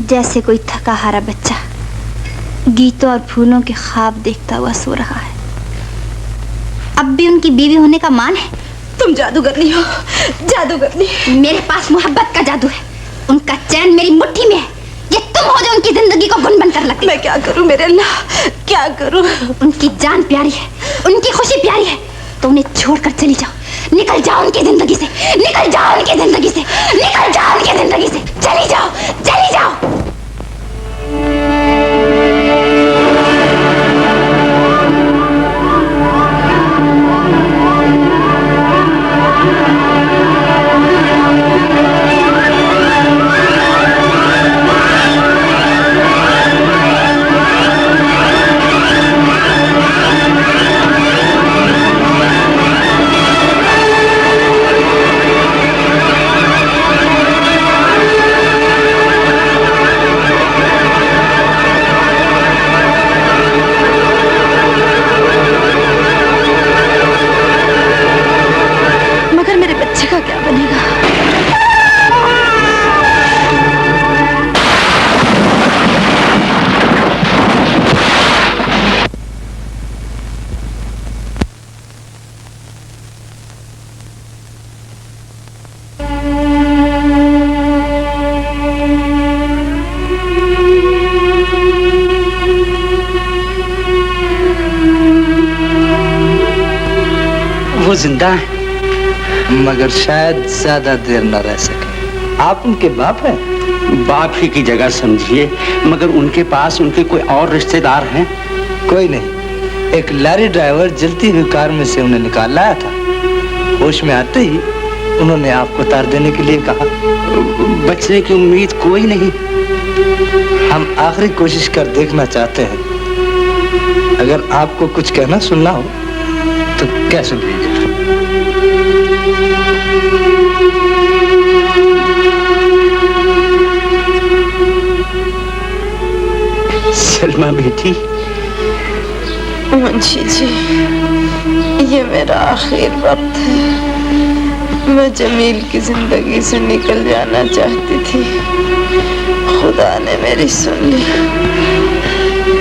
जैसे कोई थका हारा बच्चा गीतों और फूलों के ख्वाब देखता हुआ सो रहा है। अब भी उनकी बीवी होने का मान है? तुम जादूगरनी हो, जादूगरनी। मेरे पास मोहब्बत का जादू है, उनका चैन मेरी मुट्ठी में है। ये तुम हो जो उनकी जिंदगी को गुन बनकर लगती। मैं क्या करूं मेरे अल्लाह, क्या करूं? उनकी जान प्यारी है, उनकी खुशी प्यारी है, तो उन्हें छोड़कर चली जाओ। निकल जाओ उनकी जिंदगी से, निकल जाओ उनकी जिंदगी से, निकल जाओ उनकी जिंदगी से। चली जाओ, चली जाओ। वो जिंदा है, मगर शायद ज्यादा देर न रह सके। आप उनके बाप हैं? बाप ही की जगह समझिए, मगर उनके पास उनके कोई और रिश्तेदार हैं? कोई नहीं, एक लॉरी ड्राइवर जलती हुई कार में से उन्हें निकाल लाया था। होश में आते ही उन्होंने आपको उतार देने के लिए कहा। बचने की उम्मीद कोई नहीं। हम आखिरी कोशिश कर देखना चाहते हैं। अगर आपको कुछ कहना सुनना हो तो क्या सुनिएगा। सलमा बेटी। मुंशी जी, ये मेरा आखिरी वक्त है। मैं जमील की जिंदगी से निकल जाना चाहती थी, खुदा ने मेरी सुन ली।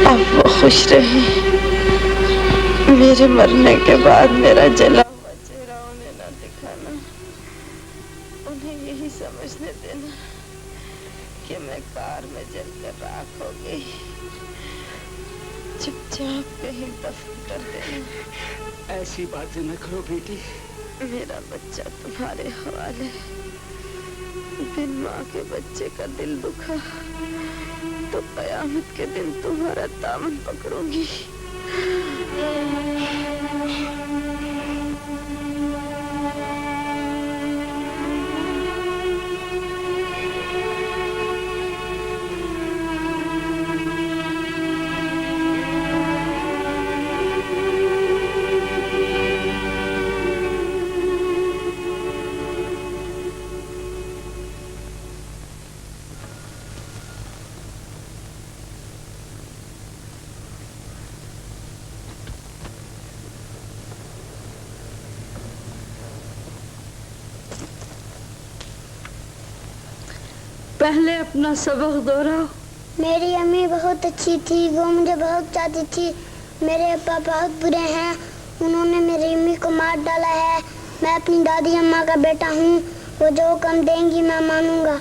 अब वो खुश रही। मेरे मरने के बाद मेरा जला हुआ चेहरा उन्हें ना दिखाना, उन्हें यही समझने देना कि मैं कार में जलकर राख हो गई। चुपचाप कहीं दफन कर देना। ऐसी बातें न करो बेटी। मेरा बच्चा तुम्हारे हवाले। बिन माँ के बच्चे का दिल दुखा तो कयामत के दिन तुम्हारा दामन पकड़ूंगी। पहले अपना सबक दोहराओ। मेरी अम्मी बहुत अच्छी थी, वो मुझे बहुत चाहती थी। मेरे अब्बा बहुत बुरे हैं, उन्होंने मेरी अम्मी को मार डाला है। मैं अपनी दादी अम्मा का बेटा हूँ, वो जो हुक्म देंगी मैं मानूंगा।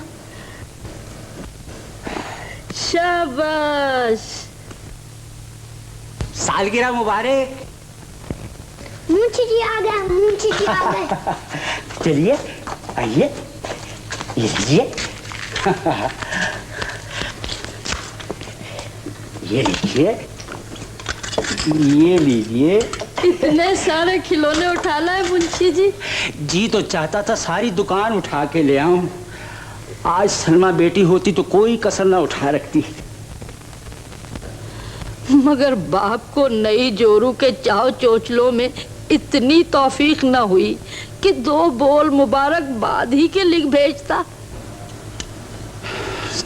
शाबाश। सालगिरह मुबारक। मुंशी जी आ गए, मुंशी जी आ गए। चलिए आइए, ये लीजिए। ये लीजिए, ये लीजिए। इतने सारे खिलौने उठा लाए मुंशी जी? जी तो चाहता था सारी दुकान उठा के ले आऊं। आज सलमा बेटी होती तो कोई कसर ना उठा रखती। मगर बाप को नई जोरू के चाव चोचलों में इतनी तौफीक न हुई कि 2 बोल मुबारकबाद ही के लिख भेजता।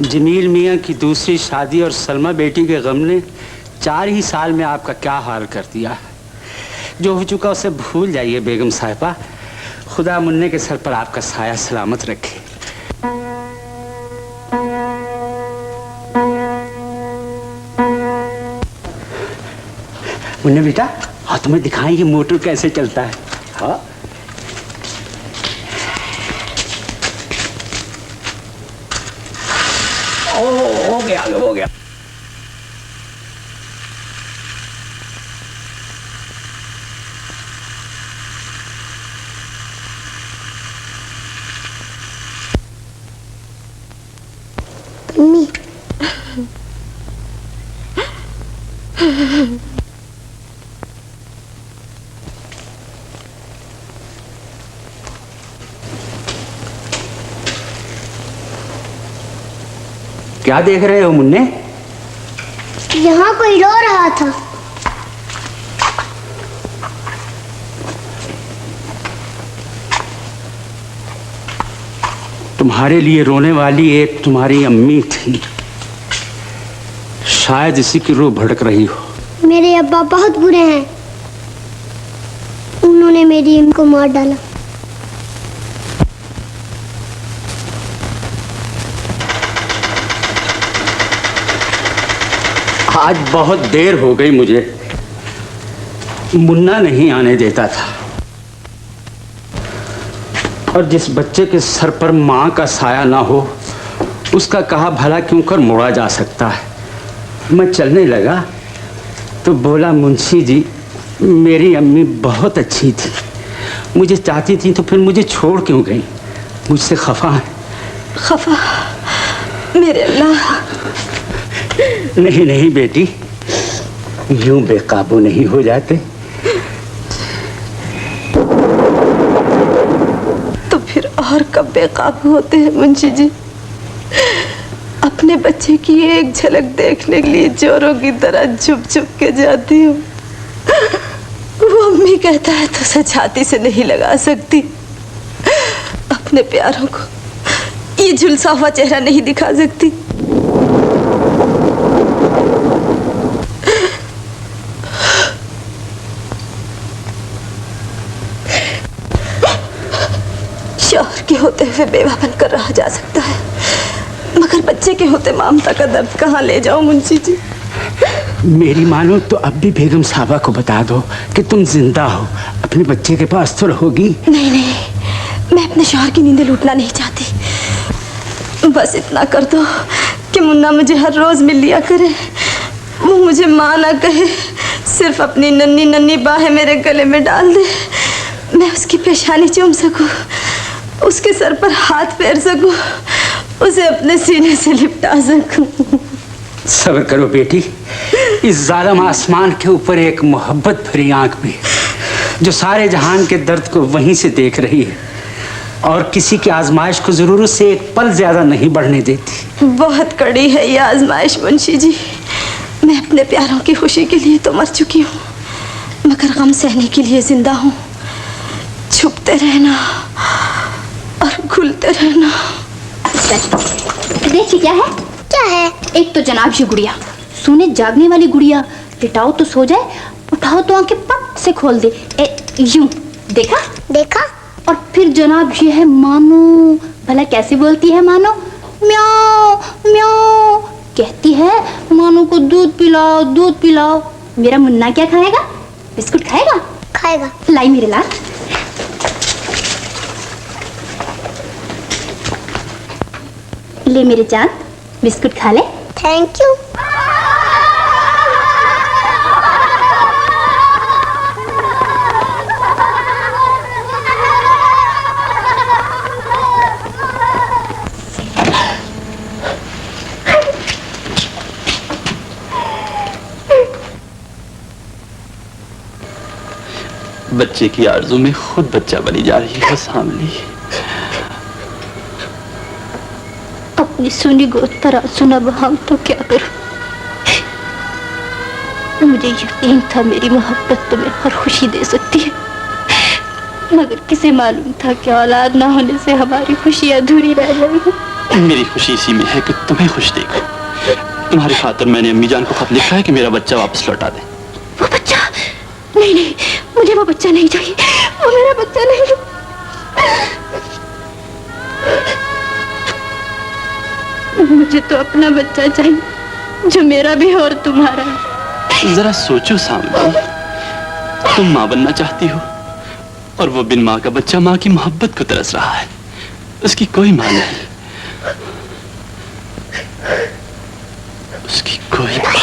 जमील मियाँ की दूसरी शादी और सलमा बेटी के गम ने 4 ही साल में आपका क्या हाल कर दिया। जो हो चुका उसे भूल जाइए बेगम साहिबा। खुदा मुन्ने के सर पर आपका साया सलामत रखे। मुन्ने बेटा, हाँ तुम्हें दिखाएं ये मोटर कैसे चलता है। हाँ हो गया, हो गया। अम्मी क्या देख रहे हो मुन्ने? यहाँ कोई रो रहा था। तुम्हारे लिए रोने वाली एक तुम्हारी अम्मी थी, शायद इसी की रूह भड़क रही हो। मेरे अब्बा बहुत बुरे हैं, उन्होंने मेरी अम्मी को मार डाला। आज बहुत देर हो गई, मुझे मुन्ना नहीं आने देता था। और जिस बच्चे के सर पर माँ का साया ना हो, उसका कहा भला क्यों कर मोड़ा जा सकता है। मैं चलने लगा तो बोला, मुंशी जी मेरी अम्मी बहुत अच्छी थी, मुझे चाहती थी तो फिर मुझे छोड़ क्यों गई, मुझसे खफा है। खफा? मेरे अल्लाह। नहीं नहीं बेटी, यूं बेकाबू नहीं हो जाते। तो फिर और कब बेकाबू होते हैं मुंशी जी? अपने बच्चे की एक झलक देखने के लिए चोरों की तरह छुप छुप के जाती हूँ। वो अम्मी कहता है तो उसे छाती से नहीं लगा सकती। अपने प्यारों को ये झुलसा हुआ चेहरा नहीं दिखा सकती। शौहर के होते हुए बेवा बनकर रहा जा सकता है, मगर बच्चे के होते ममता का दर्द कहाँ ले जाऊं मुंशी जी? मेरी मानो तो अब भी बेगम साहबा को बता दो कि तुम जिंदा हो, अपने बच्चे के पास तो रहोगी। नहीं नहीं, मैं अपने शौहर की नींदें लूटना नहीं चाहती। बस इतना कर दो कि मुन्ना मुझे हर रोज मिल लिया करे, वो मुझे माँ ना कहे, सिर्फ अपनी नन्ही नन्ही बाहें मेरे गले में डाल दे, मैं उसकी पेशानी चूम सकूं, उसके सर पर हाथ फेर सकूं, उसे अपने सीने से लिपटा सकूं। सब्र करो बेटी, इस जालिम आसमान के ऊपर एक मोहब्बत भरी आंख भी है जो सारे जहान के दर्द को वहीं से देख रही है और किसी की आजमाइश को जरूरत से एक पल ज्यादा नहीं बढ़ने देती। बहुत कड़ी है ये आजमाइश मुंशी जी। मैं अपने प्यारों की खुशी के लिए तो मर चुकी हूँ, मगर गम सहने के लिए जिंदा हूँ। छुपते रहना और घुलते रहना। देखिए क्या है? क्या है? एक तो जनाब ये गुड़िया, सोने जागने वाली गुड़िया। लिटाओ तो सो जाए, उठाओ तो आंखें पट से खोल दे। यूं देखा? देखा। और फिर जनाब ये है मानो। भला कैसे बोलती है मानो? म्याओ म्याओ कहती है। मानो को दूध पिलाओ दूध पिलाओ। मेरा मुन्ना क्या खाएगा? बिस्कुट खाएगा? खाएगा। लाई मेरे लाल। ले मेरे चांद, बिस्कुट खा ले। Thank you. बच्चे की आरज़ू में खुद बच्चा बनी जा रही है सामने। अपनी सुनी गोद पर सुना बहाम तो क्या करूं? मुझे यकीन था मेरी मोहब्बत तुम्हें हर खुशी दे सकती है, मगर किसे मालूम था कि औलाद ना होने से हमारी खुशी अधूरी रह जाएगी। मेरी खुशी इसी में है कि तुम्हें खुश देखो। तुम्हारी खातिर मैंने अम्मी जान को खत लिखा है कि मेरा बच्चा वापस लौटा दे। वो बच्चा? नहीं नहीं, मुझे वो बच्चा नहीं चाहिए। वो मेरा बच्चा नहीं। मुझे तो अपना बच्चा चाहिए जो मेरा भी और तुम्हारा। जरा सोचो सामने, तुम माँ बनना चाहती हो और वो बिन माँ का बच्चा माँ की मोहब्बत को तरस रहा है। उसकी कोई माँ नहीं, उसकी कोई माँ।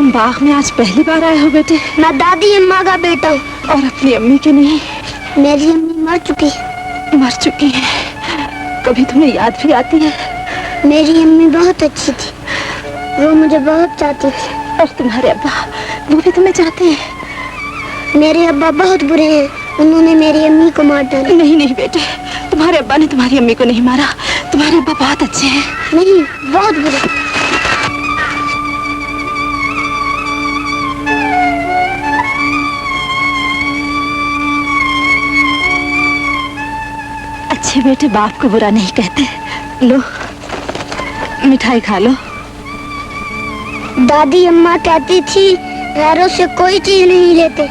बाग में आज पहली बार आए हो बेटे? मैं दादी अम्मा का बेटा हूँ। और अपनी अम्मी के नहीं? मेरी अम्मी मर चुकी है। मर चुकी है? कभी तुम्हें याद भी आती है? मेरी अम्मी बहुत अच्छी थी, वो मुझे बहुत चाहती थी। और तुम्हारे अब्बा, वो भी तुम्हें चाहते हैं? मेरे अब्बा बहुत बुरे हैं, उन्होंने मेरी अम्मी को मार डाला। नहीं नहीं बेटे, तुम्हारे अब्बा ने तुम्हारी अम्मी को नहीं मारा। तुम्हारे अब्बा बहुत अच्छे हैं। नहीं, बहुत बुरे। अच्छे बेटे बाप को बुरा नहीं कहते। लो मिठाई खा लो। दादी अम्मा कहती थी गैरों से कोई चीज नहीं लेते।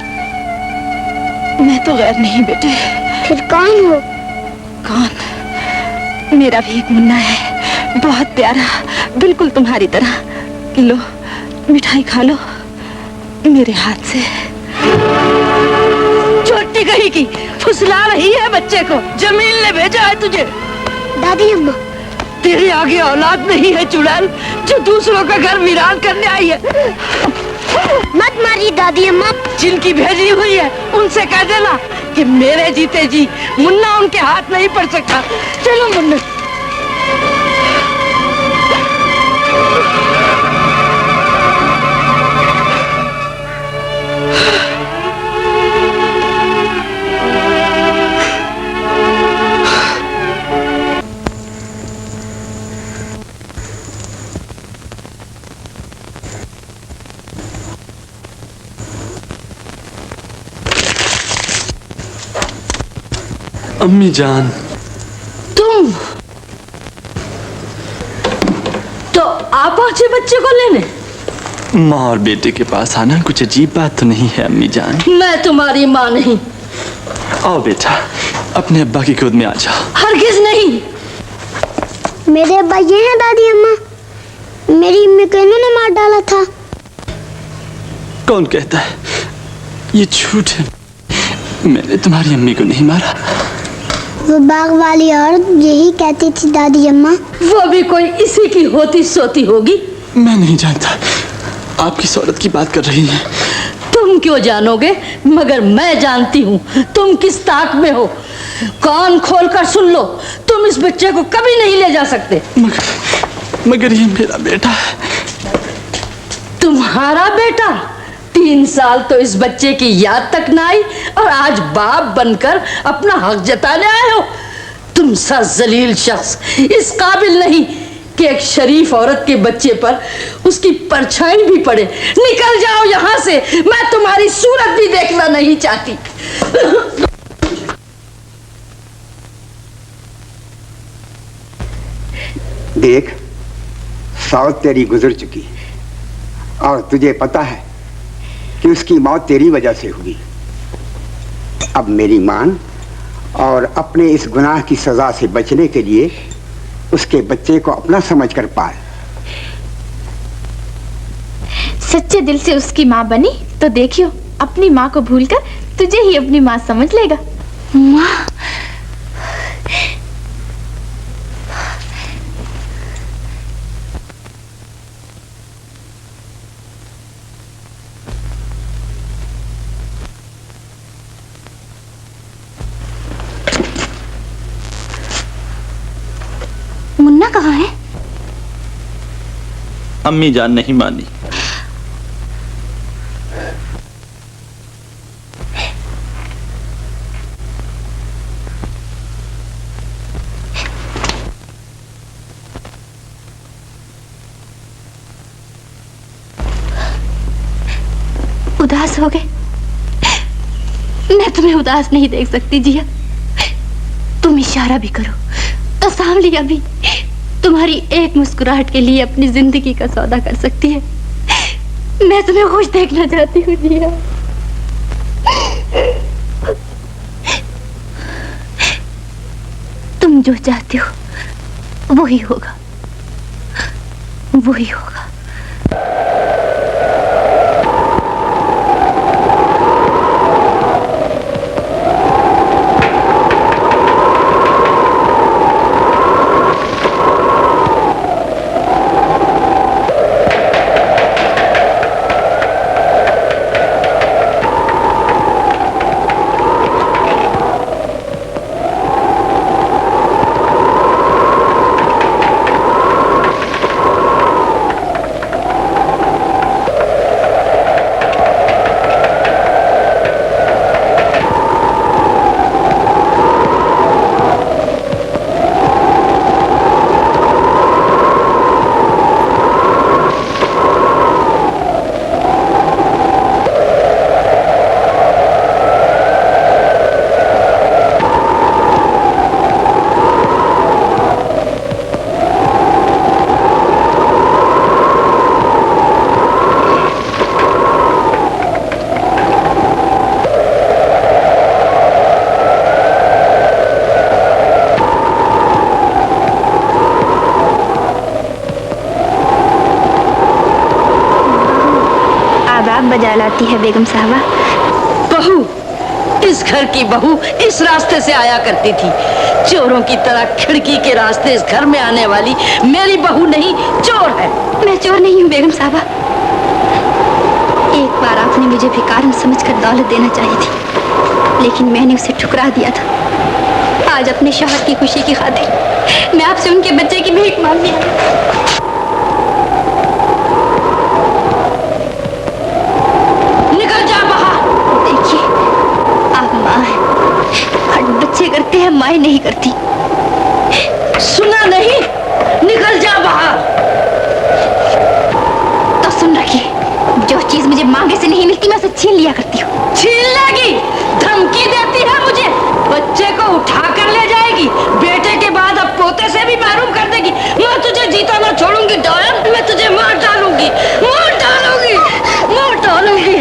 मैं तो गैर नहीं बेटे। फिर कौन हो? कौन? मेरा भी एक मुन्ना है, बहुत प्यारा, बिल्कुल तुम्हारी तरह। लो मिठाई खा लो मेरे हाथ से। छोटी कहीं की फुसला रही है बच्चे को। जमील ने भेजा है तुझे। दादी अम्मा, तेरे आगे औलाद नहीं है चुड़ैल, जो दूसरों का घर वीरान करने आई है। मत मारिए दादी अम्मा। जिनकी भेजी हुई है उनसे कह देना कि मेरे जीते जी मुन्ना उनके हाथ नहीं पड़ सकता। चलो मुन्ना। अम्मी जान, तुम तो आप पहुंचे बच्चे को लेने? माँ और बेटे के पास आना कुछ अजीब बात तो नहीं है अम्मी जान। मैं तुम्हारी माँ नहीं। आओ बेटा, अपने अब्बा की गोद में आ जाओ। हरगिज नहीं। मेरे अब्बा ये हैं दादी अम्मा, मेरी अम्मी को इन्होंने मार डाला था। कौन कहता है? ये झूठ है, मैंने तुम्हारी अम्मी को नहीं मारा। वो बाग वाली औरत यही कहती थी दादी अम्मा। वो भी कोई इसी की होती सोती होगी। मैं नहीं जानता, आप किस औरत की बात कर रही हैं? तुम क्यों जानोगे, मगर मैं जानती हूँ तुम किस ताक में हो। कान खोलकर सुन लो, तुम इस बच्चे को कभी नहीं ले जा सकते। मगर ये मेरा बेटा है। तुम्हारा बेटा? 3 साल तो इस बच्चे की याद तक ना आई और आज बाप बनकर अपना हक जताने आए हो। तुम सा जलील शख्स इस काबिल नहीं कि एक शरीफ औरत के बच्चे पर उसकी परछाई भी पड़े। निकल जाओ यहाँ से, मैं तुम्हारी सूरत भी देखना नहीं चाहती। देख, साउथ तेरी गुजर चुकी और तुझे पता है कि उसकी मौत तेरी वजह से हुई। अब मेरी मान और अपने इस गुनाह की सजा से बचने के लिए उसके बच्चे को अपना समझकर पाल। सच्चे दिल से उसकी माँ बनी तो देखियो, अपनी माँ को भूलकर तुझे ही अपनी माँ समझ लेगा। माँ, मुन्ना कहाँ है? अम्मी जान नहीं मानी। उदास हो गए? मैं तुम्हें उदास नहीं देख सकती जिया। तुम इशारा भी करो तो सांवलिया भी तुम्हारी एक मुस्कुराहट के लिए अपनी जिंदगी का सौदा कर सकती है। मैं तुम्हें खुश देखना चाहती हूँ जिया। तुम जो चाहते हो वही होगा, वही होगा। बजा लाती है बेगम साहबा। बहू, इस घर की बहू इस रास्ते से आया करती थी। चोरों की तरह खिड़की के रास्ते इस घर में आने वाली मेरी बहू नहीं, चोर है। मैं चोर नहीं हूँ बेगम साहबा। एक बार आपने मुझे भिखारन समझकर दौलत देना चाहिए थी, लेकिन मैंने उसे ठुकरा दिया था। आज अपने शौहर की खुशी की खातिर मैं आपसे उनके बच्चे की भीख मांगने आई। निकल जा बाहर। देखिए, आप माँ हैं और बच्चे करते हैं, माँ नहीं करती। सुना नहीं? निकल जा बाहर। तो सुन रखिए, जो चीज मुझे मांगे से नहीं मिलती मैं उसे छीन लिया करती हूँ। छीन लेगी? धमकी देती है मुझे? बच्चे को उठा कर ले जाएगी, बेटे के बाद अब पोते से भी महरूम कर देगी। मैं तुझे जीता ना छोड़ूंगी डायन, मैं तुझे मार डालूंगी, मार डालूंगी, मार डालूंगी।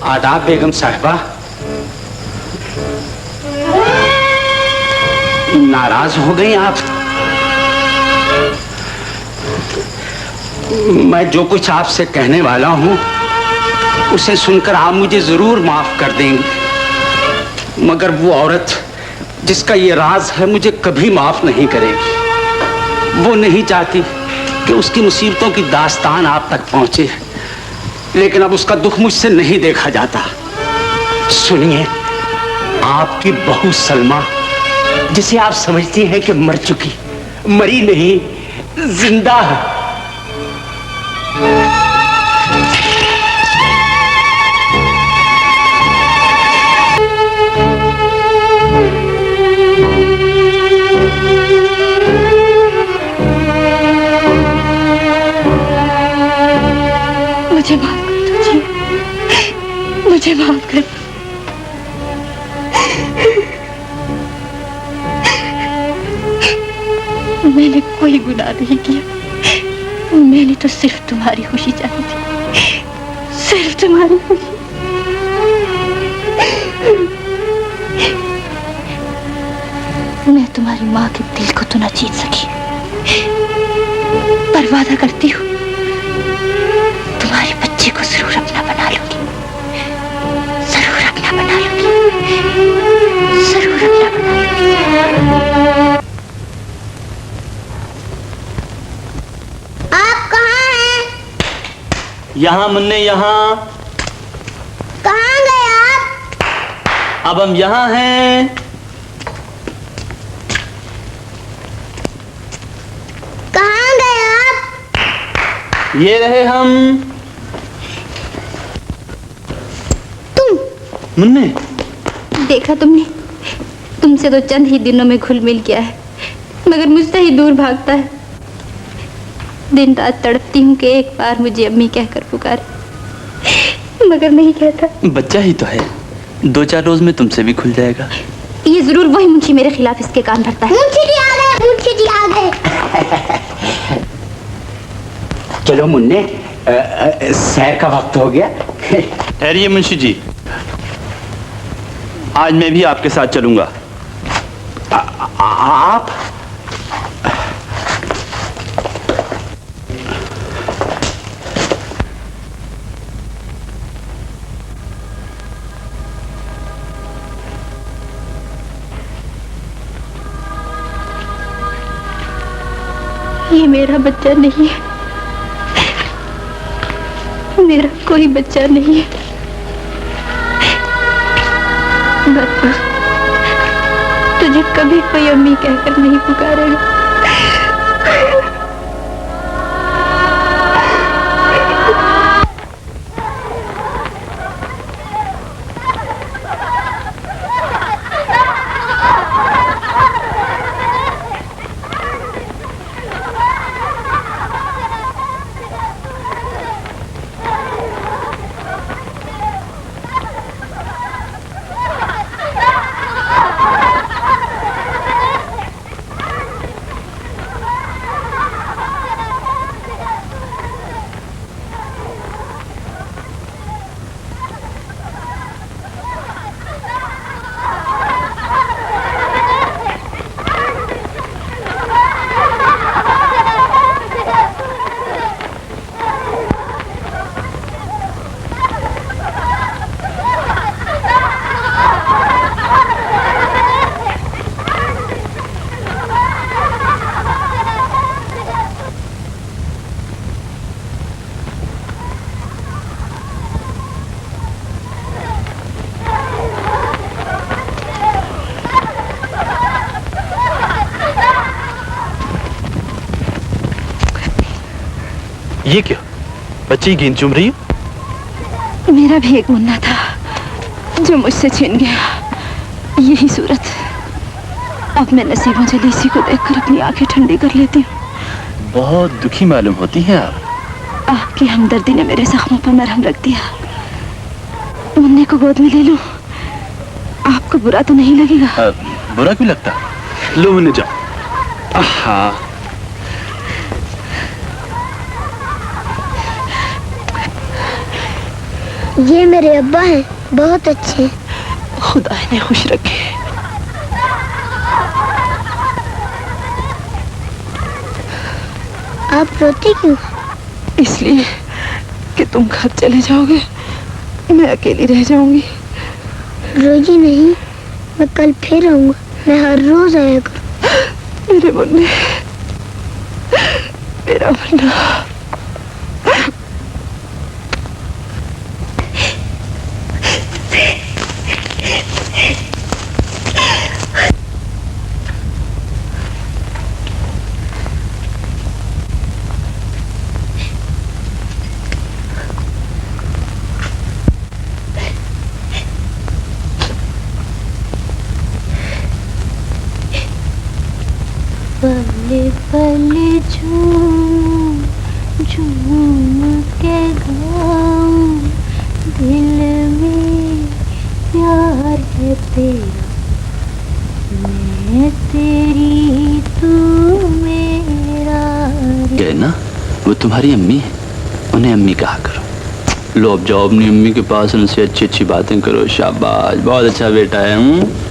आदाब बेगम साहिबा, नाराज हो गई आप? मैं जो कुछ आपसे कहने वाला हूं उसे सुनकर आप मुझे जरूर माफ कर देंगी, मगर वो औरत जिसका ये राज है मुझे कभी माफ नहीं करेगी। वो नहीं चाहती कि उसकी मुसीबतों की दास्तान आप तक पहुंचे, लेकिन अब उसका दुख मुझसे नहीं देखा जाता। सुनिए, आपकी बहू सलमा, जिसे आप समझती हैं कि मर चुकी, मरी नहीं, जिंदा है। मुझे माफ कर दीजिए, मुझे माफ कर। मैंने कोई गुनाह नहीं किया, मैंने तो सिर्फ तुम्हारी खुशी चाही थी, सिर्फ तुम्हारी खुशी। मैं तुम्हारी माँ के दिल को तो न जीत सकी, पर वादा करती हूँ तुम्हारे बच्चे को जरूर अपना बना लूंगी, जरूर अपना बना लूंगी, जरूर अपना बना लूंगी। आप कहाँ हैं? यहाँ मुन्ने, यहाँ। कहाँ गए आप? अब हम यहाँ हैं। कहाँ गए आप? ये रहे हम। तुम? मुन्ने, देखा तुमने, तुमसे तो चंद ही दिनों में घुल मिल गया है, मगर मुझसे ही दूर भागता है। दिन रात तड़पती हूँ कि एक बार मुझे अम्मी कहकर पुकारे, मगर नहीं कहता। बच्चा ही तो है, 2-4 रोज में तुमसे भी खुल जाएगा। ये जरूर वही मुंशी मेरे खिलाफ इसके कान भरता है। मुंशी जी आ गए, मुंशी जी आ गए। चलो मुन्ने, सैर का वक्त हो गया। ठहरिए मुंशी जी, आज मैं भी आपके साथ चलूंगा। आप? ये मेरा बच्चा नहीं है, मेरा कोई बच्चा नहीं है। तुझे कभी कोई अम्मी कहकर नहीं पुकारेगा। ये क्या? बच्ची गेंद चूम रही है? मेरा भी एक मुन्ना था जो मुझसे छिन गया। यही सूरत। अब मैं नसीबों से इसी को देखकर अपनी आंखें ठंडी कर लेती हूँ। बहुत दुखी मालूम होती हैं आप। आपकी हमदर्दी ने मेरे जख्मों पर मरहम रख दिया। मुन्ने को गोद में ले लूं, आपको बुरा तो नहीं लगेगा? बुरा क्यों लगता? लो मुन्ने जाओ। हाँ ये मेरे अब्बा हैं, बहुत अच्छे। खुदा इन्हें खुश रखे। आप रोती क्यों? इसलिए कि तुम घर चले जाओगे, मैं अकेली रह जाऊंगी। रोजी नहीं, मैं कल फिर आऊंगा। मैं हर रोज आया करूं। मेरे मुन्ने, मेरा मुन्ना। पले पले झूम झूम के गाऊं, दिल में प्यार है तेरा, मैं तेरी तू मेरा। ये ना वो तुम्हारी अम्मी है, उन्हें अम्मी कहा करो। लो अब जाओ अपनी अम्मी के पास, उनसे अच्छी अच्छी बातें करो। शाबाश, बहुत अच्छा बेटा है।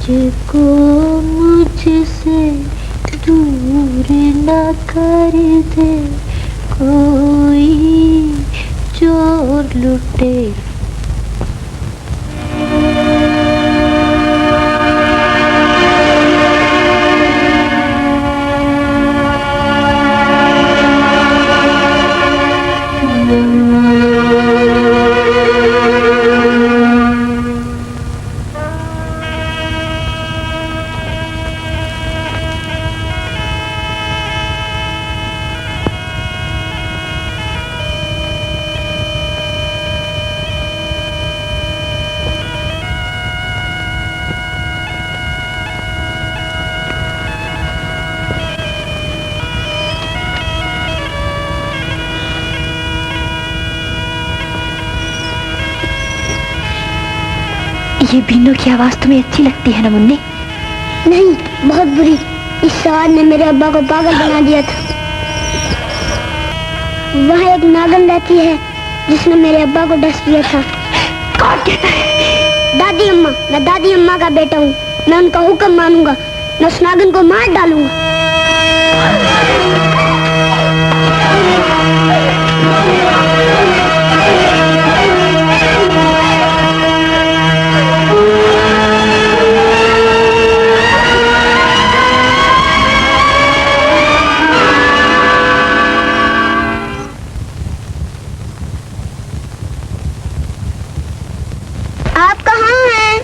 तुझको मुझसे दूर न कर दे कोई चोर लुटेरा। ये बीनों की आवाज तुम्हें अच्छी लगती है ना मुन्ने? नहीं, बहुत बुरी। इस सवार ने मेरे अब्बा को पागल बना दिया था। वहाँ एक नागन रहती है जिसने मेरे अब्बा को डस दिया था। कौन कहता है? दादी अम्मा। मैं दादी अम्मा का बेटा हूँ। मैं उनका हुक्म मानूंगा। मैं उस नागन को मार डालूंगा। आप कहाँ हैं?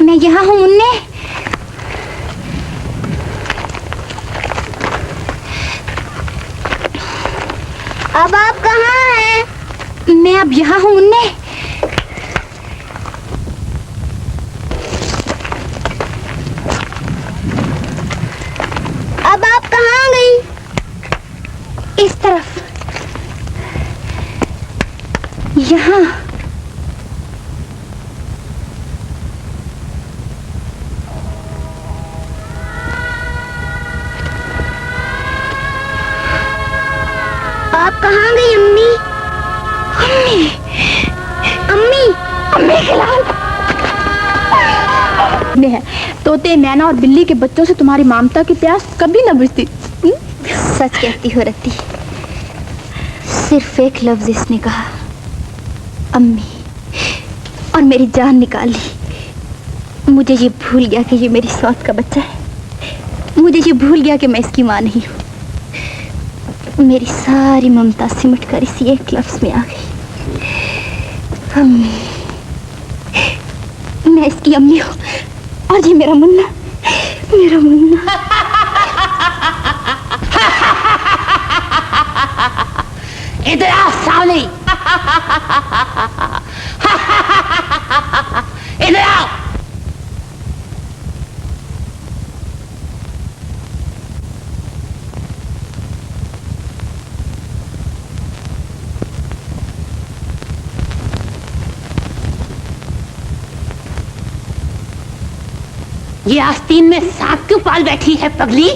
मैं यहाँ हूँ मुन्ने। अब आप कहाँ हैं? मैं अब यहाँ हूँ मुन्ने। अब आप कहाँ गई? इस तरफ। यहाँ। आप कहाँ गई अम्मी? अम्मी, अम्मी, अम्मी खिलाओ। है तोते, मैना और बिल्ली के बच्चों से तुम्हारी ममता की प्यास कभी न बुझती। सच कहती हो रत्ती। सिर्फ एक लफ्ज इसने कहा अम्मी, और मेरी जान निकाल ली। मुझे ये भूल गया कि ये मेरी सौत का बच्चा है। मुझे ये भूल गया कि मैं इसकी माँ नहीं हूँ। मेरी सारी ममता सिमट कर इसी एक लफ्ज में आ गई। मैं इसकी अम्मी हूँ और ये मेरा मुन्ना, मेरा मुन्ना। इधर आओ सावली, इधर आओ। ये आस्तीन में सांप क्यों पाल बैठी है पगली?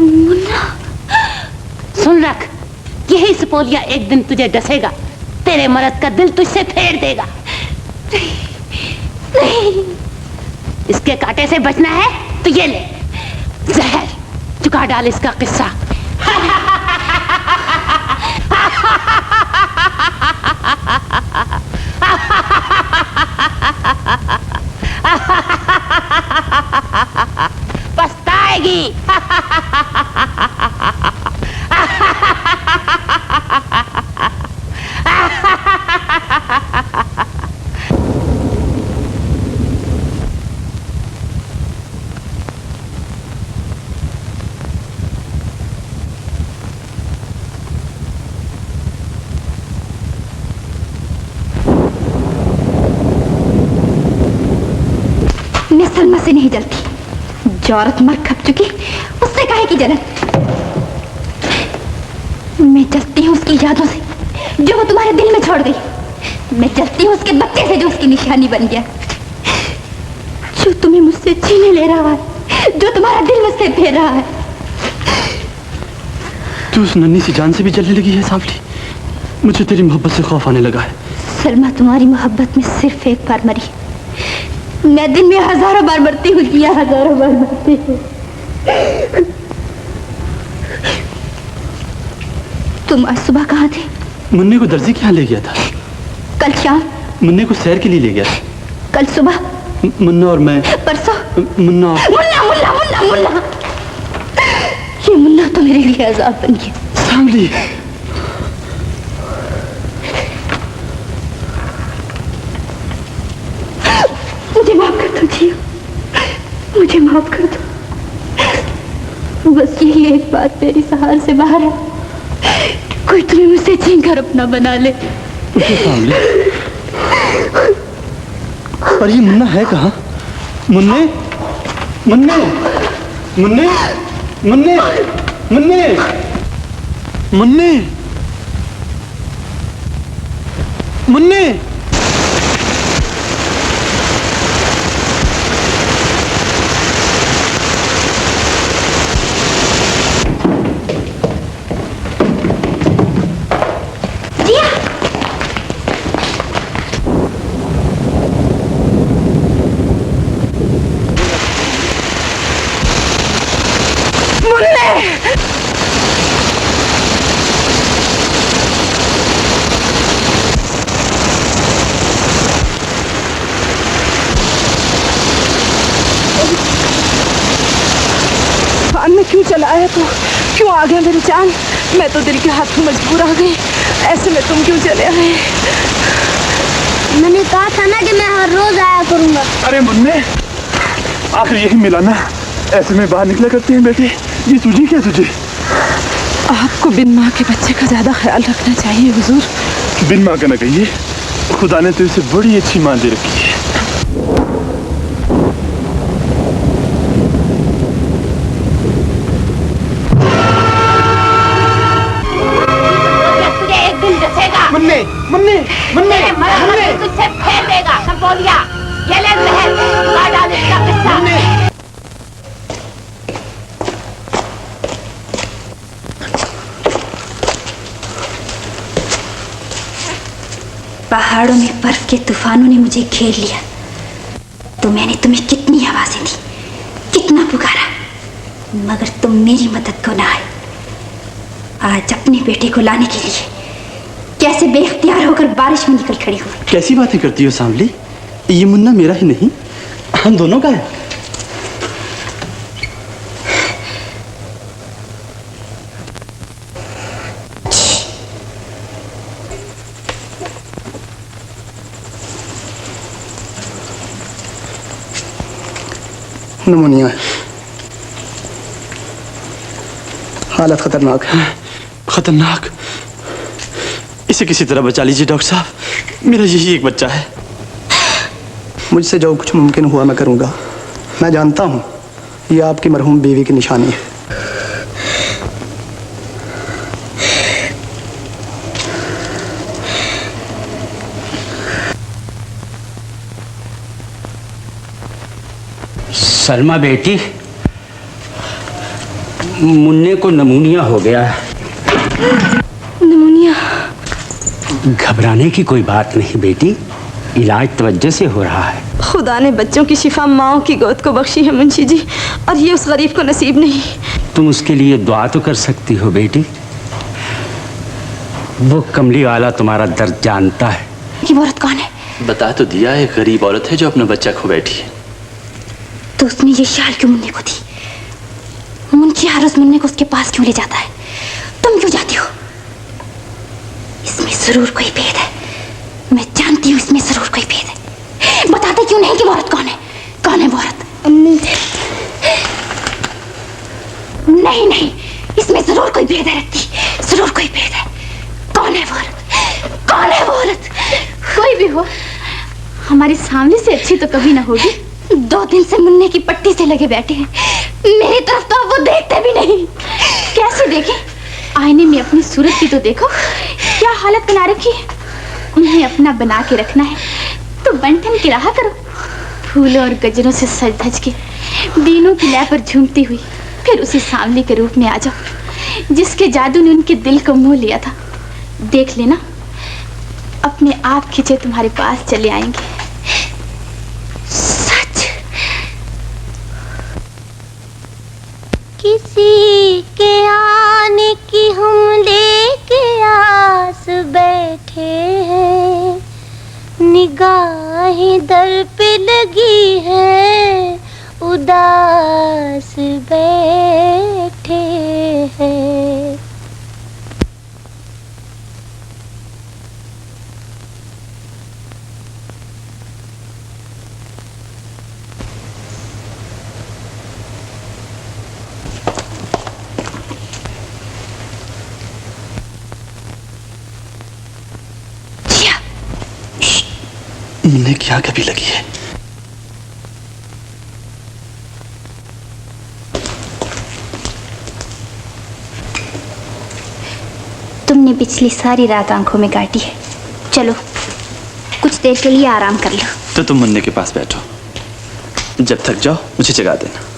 मुन्ना, सुन रख, यही सपोलिया एक दिन तुझे डसेगा, तेरे मर्द का दिल तुझसे फेर देगा। नहीं। इसके कांटे से बचना है तो ये ले जहर, चुका डाल इसका किस्सा। पछताएगी। मैं सलमा से नहीं जलती, जो औरत मर खप चुकी उससे काहे की जलन। मैं जलती हूँ उसकी यादों से जो वो तुम्हारे दिल में छोड़ गई। मैं जलती हूँ उसके बच्चे से जो उसकी निशानी बन गया, जो तुम्हें मुझसे छीने ले रहा है, जो तुम्हारा दिल मुझसे फेर रहा है। तू उस नन्ही सी जान से भी जलने लगी है सांवली। मुझे तेरी मोहब्बत से खौफ आने लगा है। सलमा तुम्हारी मोहब्बत में सिर्फ एक बार मरी, मैं दिन में हजारों बार मरती हूँ, हजारों बार मरती हूँ। तुम आज सुबह कहाँ थे? मुन्ने को दर्जी के यहाँ ले गया था। कल शाम? मुन्ने को सैर के लिए ले गया था। कल सुबह? मुन्ना और मैं। परसों? मुन्ना और... मुन्ना मुन्ना मुन्ना मुन्ना, ये मुन्ना तो मेरे लिए अजाब बन गया। सांवली, मुझे माफ कर दो जियो, मुझे माफ कर दो। बस यही एक बात मेरी सहार से बाहर है, कोई तुम्हें मुझसे छीन कर अपना बना ले। सांवली, पर ये मुन्ना है कहाँ? मुन्ने, मुन्ने, मुन्ने, मुन्ने, मुन्ने, मुन्ने, मुन्ने। में क्यों चला आया तू? क्यों आ गया मेरी जान? मैं तो दिल के हाथ में मजबूर आ गई, ऐसे में तुम क्यों चले आए? मैंने कहा था ना कि मैं हर रोज आया करूंगा। अरे मुन्ने, आखिर यही मिला ना, ऐसे में बाहर निकला करते हैं बेटे। ये सूझी क्या तुझे? आपको बिन माँ के बच्चे का ज्यादा ख्याल रखना चाहिए हुजूर। बिन माँ का ना कहिए, खुदा ने तो इसे बड़ी अच्छी माँ दे रखी है। मुन्ने, मुन्ने, मुन्ने, मुन्ने, तुझसे फेर देगा संपोलिया। ये ले जहर, चुका डाल इसका किस्सा। पहाड़ों में बर्फ के तूफानों ने मुझे घेर लिया, तो मैंने तुम्हें कितनी आवाजें दी, कितना पुकारा, मगर तुम मेरी मदद को ना आए। आज अपने बेटे को लाने के लिए कैसे बेख्तियार होकर बारिश में निकल खड़ी हूँ। कैसी बातें करती हो सांवली? ये मुन्ना मेरा ही नहीं, हम दोनों का है। निमोनिया है, हालत खतरनाक है। खतरनाक? इसे किसी तरह बचा लीजिए डॉक्टर साहब, मेरा यही एक बच्चा है। मुझसे जो कुछ मुमकिन हुआ मैं करूंगा। मैं जानता हूं ये आपकी मरहूम बीवी की निशानी है। सलमा बेटी, मुन्ने को निमोनिया हो गया है। निमोनिया? घबराने की कोई बात नहीं बेटी, इलाज तवज्जो से हो रहा है। खुदा ने बच्चों की शिफा माओ की गोद को बख्शी है मुंशी जी, और ये उस गरीब को नसीब नहीं। तुम उसके लिए दुआ तो कर सकती हो बेटी। वो कमली वाला तुम्हारा दर्द जानता है। ये औरत कौन है? बता तो दिया, एक गरीब औरत है जो अपना बच्चा खो बैठी है। तो उसने ये शाल क्यों मुन्ने को दी? मुंशी हर रोज मुन्ने को उसके पास क्यों ले जाता है? तुम क्यों जाती हो? इसमें जरूर कोई भेद है, मैं जानती हूँ इसमें जरूर कोई भेद है। बताते क्यों नहीं कि वो औरत कौन है? कौन है वो औरत? अम्मी। नहीं नहीं, इसमें जरूर कोई भेद है रत्ती, जरूर कोई भेद है। कौन है वो औरत? कौन है वो औरत? कोई भी हो, हमारी सामने से अच्छी तो कभी ना होगी। 2 दिन से मुन्ने की पट्टी से लगे बैठे हैं, मेरी तरफ तो वो देखते भी नहीं। कैसे देखें? आईने में अपनी सूरत की तो देखो, क्या हालत बना रखी है। उन्हें अपना बना के रखना है तो बंठन की राह करो। फूलों और गजरों से सज धज के दीनों की लय पर झूमती हुई फिर उसी सांवली के रूप में आ जाओ जिसके जादू ने उनके दिल को मोह लिया था। देख लेना, अपने आप खिंचे तुम्हारे पास चले आएंगे। किसी के आने की हम लेके आस बैठे हैं, निगाहें दर पे लगी है, उदास बैठे हैं। इन्हें क्या कभी लगी है? तुमने पिछली सारी रात आंखों में काटी है। चलो कुछ देर के लिए आराम कर लो। तो तुम मुन्ने के पास बैठो, जब थक जाओ मुझे जगा देना।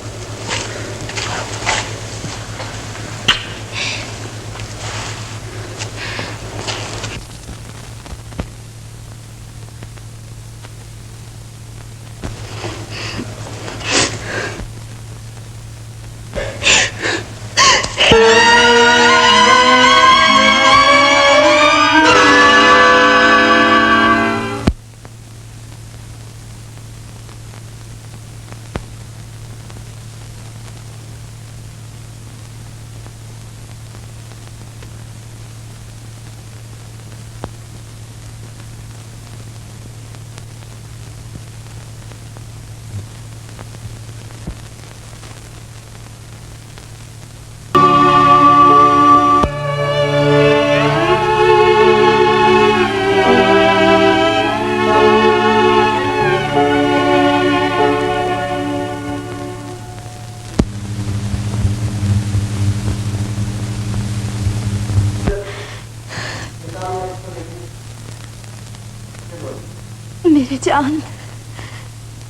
मेरी जान,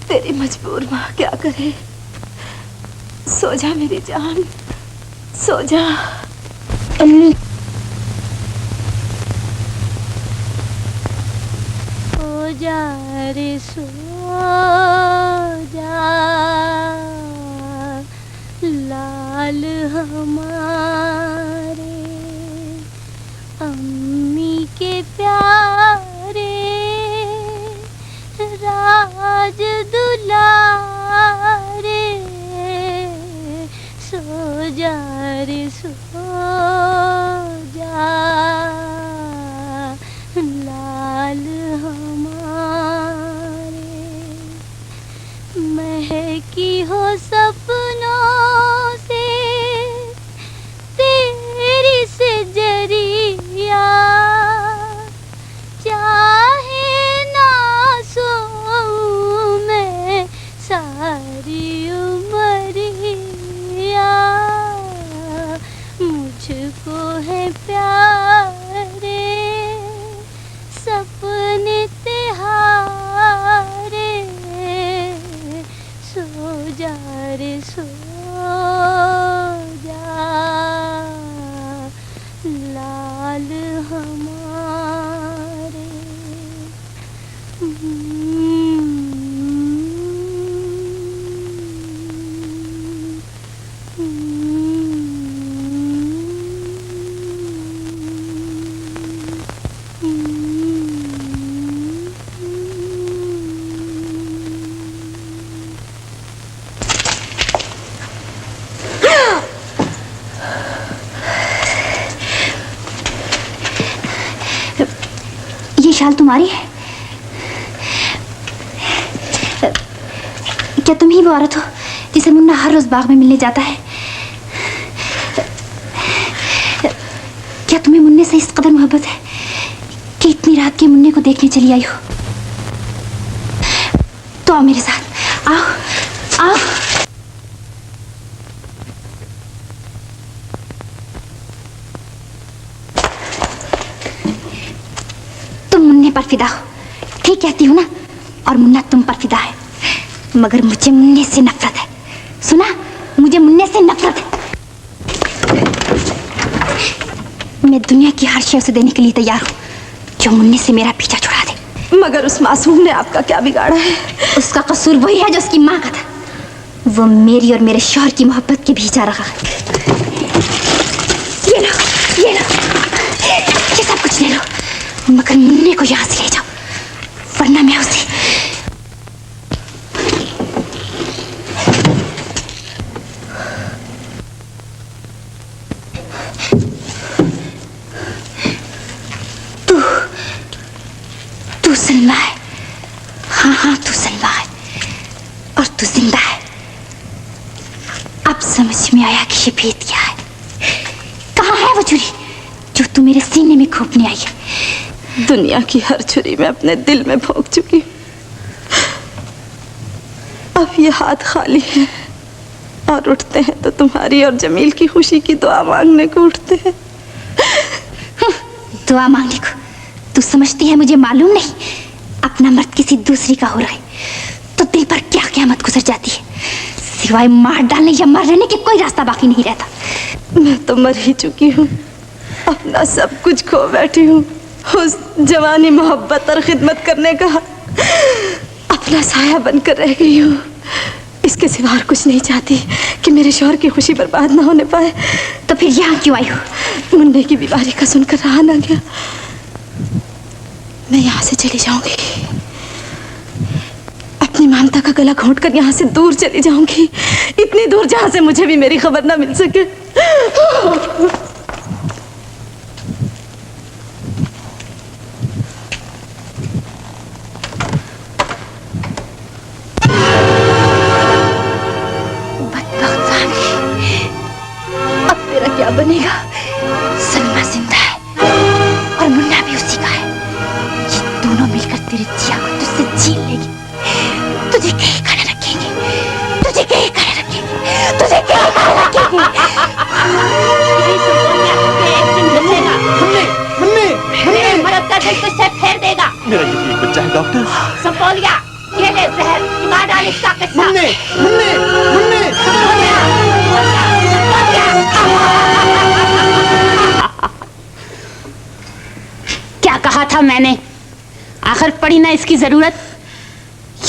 तेरी मजबूर माँ क्या करे। सो जा मेरी जान, सो जा। अम्मी। सो जा रे सो जा, लाल हमारे अम्मी के प्यारे राज दुलारे। सो जा रे सो जा, लाल हमारे महकी हो ये शाल तुम्हारी है? क्या तुम ही वो औरत हो जिसे मुन्ना हर रोज बाग में मिलने जाता है? क्या तुम्हें मुन्ने से इस कदर मोहब्बत है कि इतनी रात के मुन्ने को देखने चली आई हो? तो आओ मेरे साथ, आओ आओ। तुम मुन्ने पर फिदा हो, ठीक कहती हो ना? और मुन्ना तुम पर फिदा है, मगर मुझे मुन्ने से नफरत है। सुना, मुझे मुन्ने से नफरत है। मैं दुनिया की हर शय उसे देने के लिए तैयार हूँ जो मुन्ने से मेरा पीछा छुड़ा दे। मगर उस मासूम ने आपका क्या बिगाड़ा है? उसका कसूर वही है जो उसकी माँ का था। वो मेरी और मेरे शौहर की मोहब्बत के भीजा रहा है। ये लो, ये लो, ये सब कुछ ले लो, मगर मुन्ने को यहाँ से ले जाओ, वरना मैं उसे तू सलमा है। हाँ हाँ, तू सलमा है और तू जिंदा है। अब समझ में आया कि ये भेद क्या है। कहाँ है वो छुरी जो तू मेरे सीने में खोपने आई है? दुनिया की हर छुरी मैं अपने दिल में भोंक चुकी हूँ। अब ये हाथ खाली है और उठते हैं तो तुम्हारी और जमील की खुशी की दुआ मांगने को उठते हैं। दुआ मांगने को? तू समझती है मुझे मालूम नहीं? अपना मर्द किसी दूसरी का हो रहा है तो दिल पर क्या क़यामत गुजर जाती है। सिवाय मार डालने या मर रहने के कोई रास्ता बाकी नहीं रहता। मैं तो मर ही चुकी हूँ, अपना सब कुछ खो बैठी हूँ। उस जवानी मोहब्बत और खिदमत करने का अपना साया बनकर रह गई हूँ। इसके सिवा और कुछ नहीं चाहती कि मेरे शौहर की खुशी बर्बाद ना होने पाए। तो फिर यहाँ क्यों आई हो? मुन्ने की बीमारी का सुनकर रहा ना गया। मैं यहाँ से चली जाऊंगी, अपनी ममता का गला घोंट कर यहाँ से दूर चली जाऊंगी, इतनी दूर जहाँ से मुझे भी मेरी खबर ना मिल सके। अब तेरा क्या बनेगा? सलमा जिंदा है और मुन्ना भी उसी का है। ये दोनों मिलकर तेरे जिया को तुझसे छीन लेगी। तुझे कहीं खाना रखेंगे, तुझे कहीं खाना रखेंगे, तुझे कहीं खाना रखेंगे। एक दिन बचेगा। मेरे मर्द का दिल तुझसे फेर देगा। मेरा यकीन बच्चा है डॉक्टर। संपोलिया, ये ले जहर, मार डाल इसका किस्सा। मुन्ने, मुन्ने, मुन्ने। क्या कहा था मैंने? आखिर पड़ी ना इसकी जरूरत।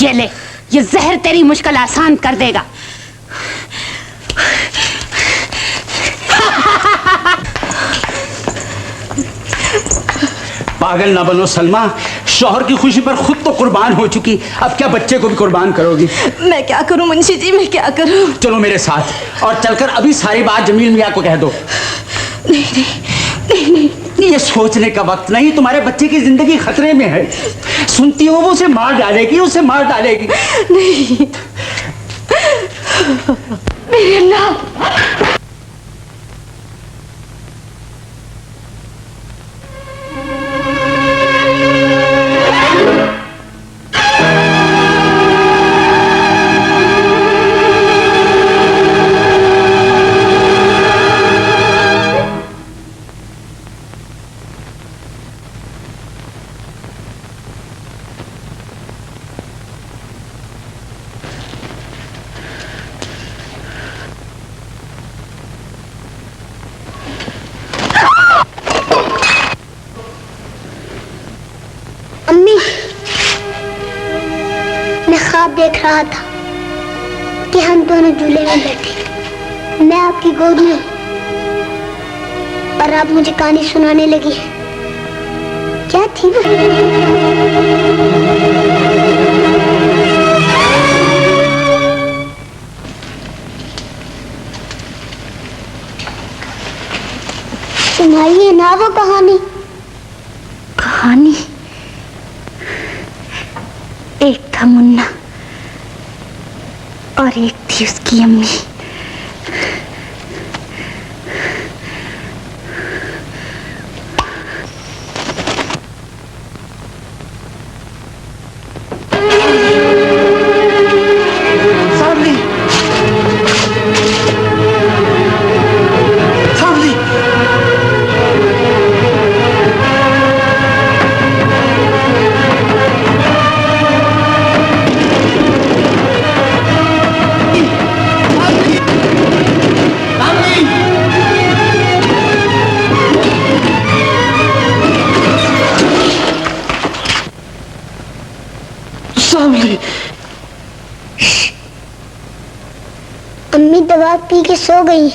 ये ले, ये जहर तेरी मुश्किल आसान कर देगा। पागल ना बनो सलमा, शौहर की खुशी पर खुद तो कुर्बान हो चुकी, अब क्या बच्चे को भी कुर्बान करोगी? मैं क्या करूं मुंशी जी, मैं क्या करूं? चलो मेरे साथ और चलकर अभी सारी बात जमील मियाँ को कह दो। नहीं नहीं नहीं नहीं, ये सोचने का वक्त नहीं, तुम्हारे बच्चे की जिंदगी खतरे में है। सुनती हो वो उसे मार डालेगी, उसे मार डालेगी। नहीं मेरे अल्लाह। देख रहा था कि हम दोनों झूले में बैठे, मैं आपकी गोद में और आप मुझे कहानी सुनाने लगी। क्या थी वो? तुम्हारी है ना वो कहानी? कहानी? था मुन्ना और एक थी उसकी अम्मी। अम्मी दवा पी के सो गई।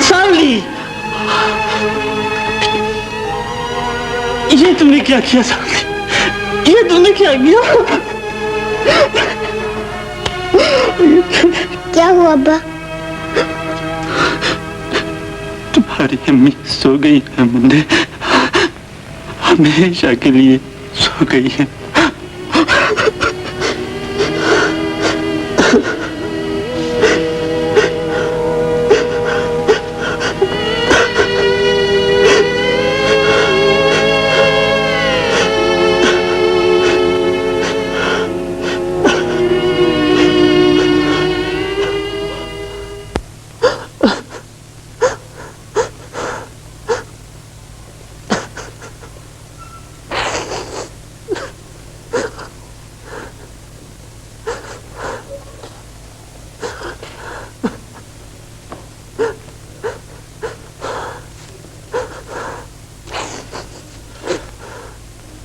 सावली, ये तुमने क्या किया सावली? ये तुमने क्या किया? क्या हुआ अब्बा? तुम्हारी अम्मी सो गई है मुन्ने, हमेशा के लिए सो गई है।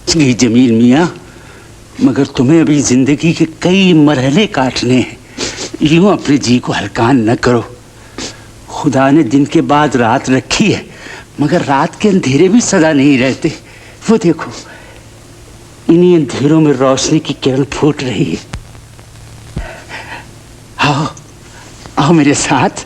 जी जमील मियाँ, मगर तुम्हें अभी जिंदगी के कई मरहले काटने हैं। यूं अपने जी को हलकान न करो। खुदा ने दिन के बाद रात रखी है, मगर रात के अंधेरे भी सदा नहीं रहते। वो देखो, इन्हीं अंधेरों में रोशनी की किरण फूट रही है। आओ आओ मेरे साथ।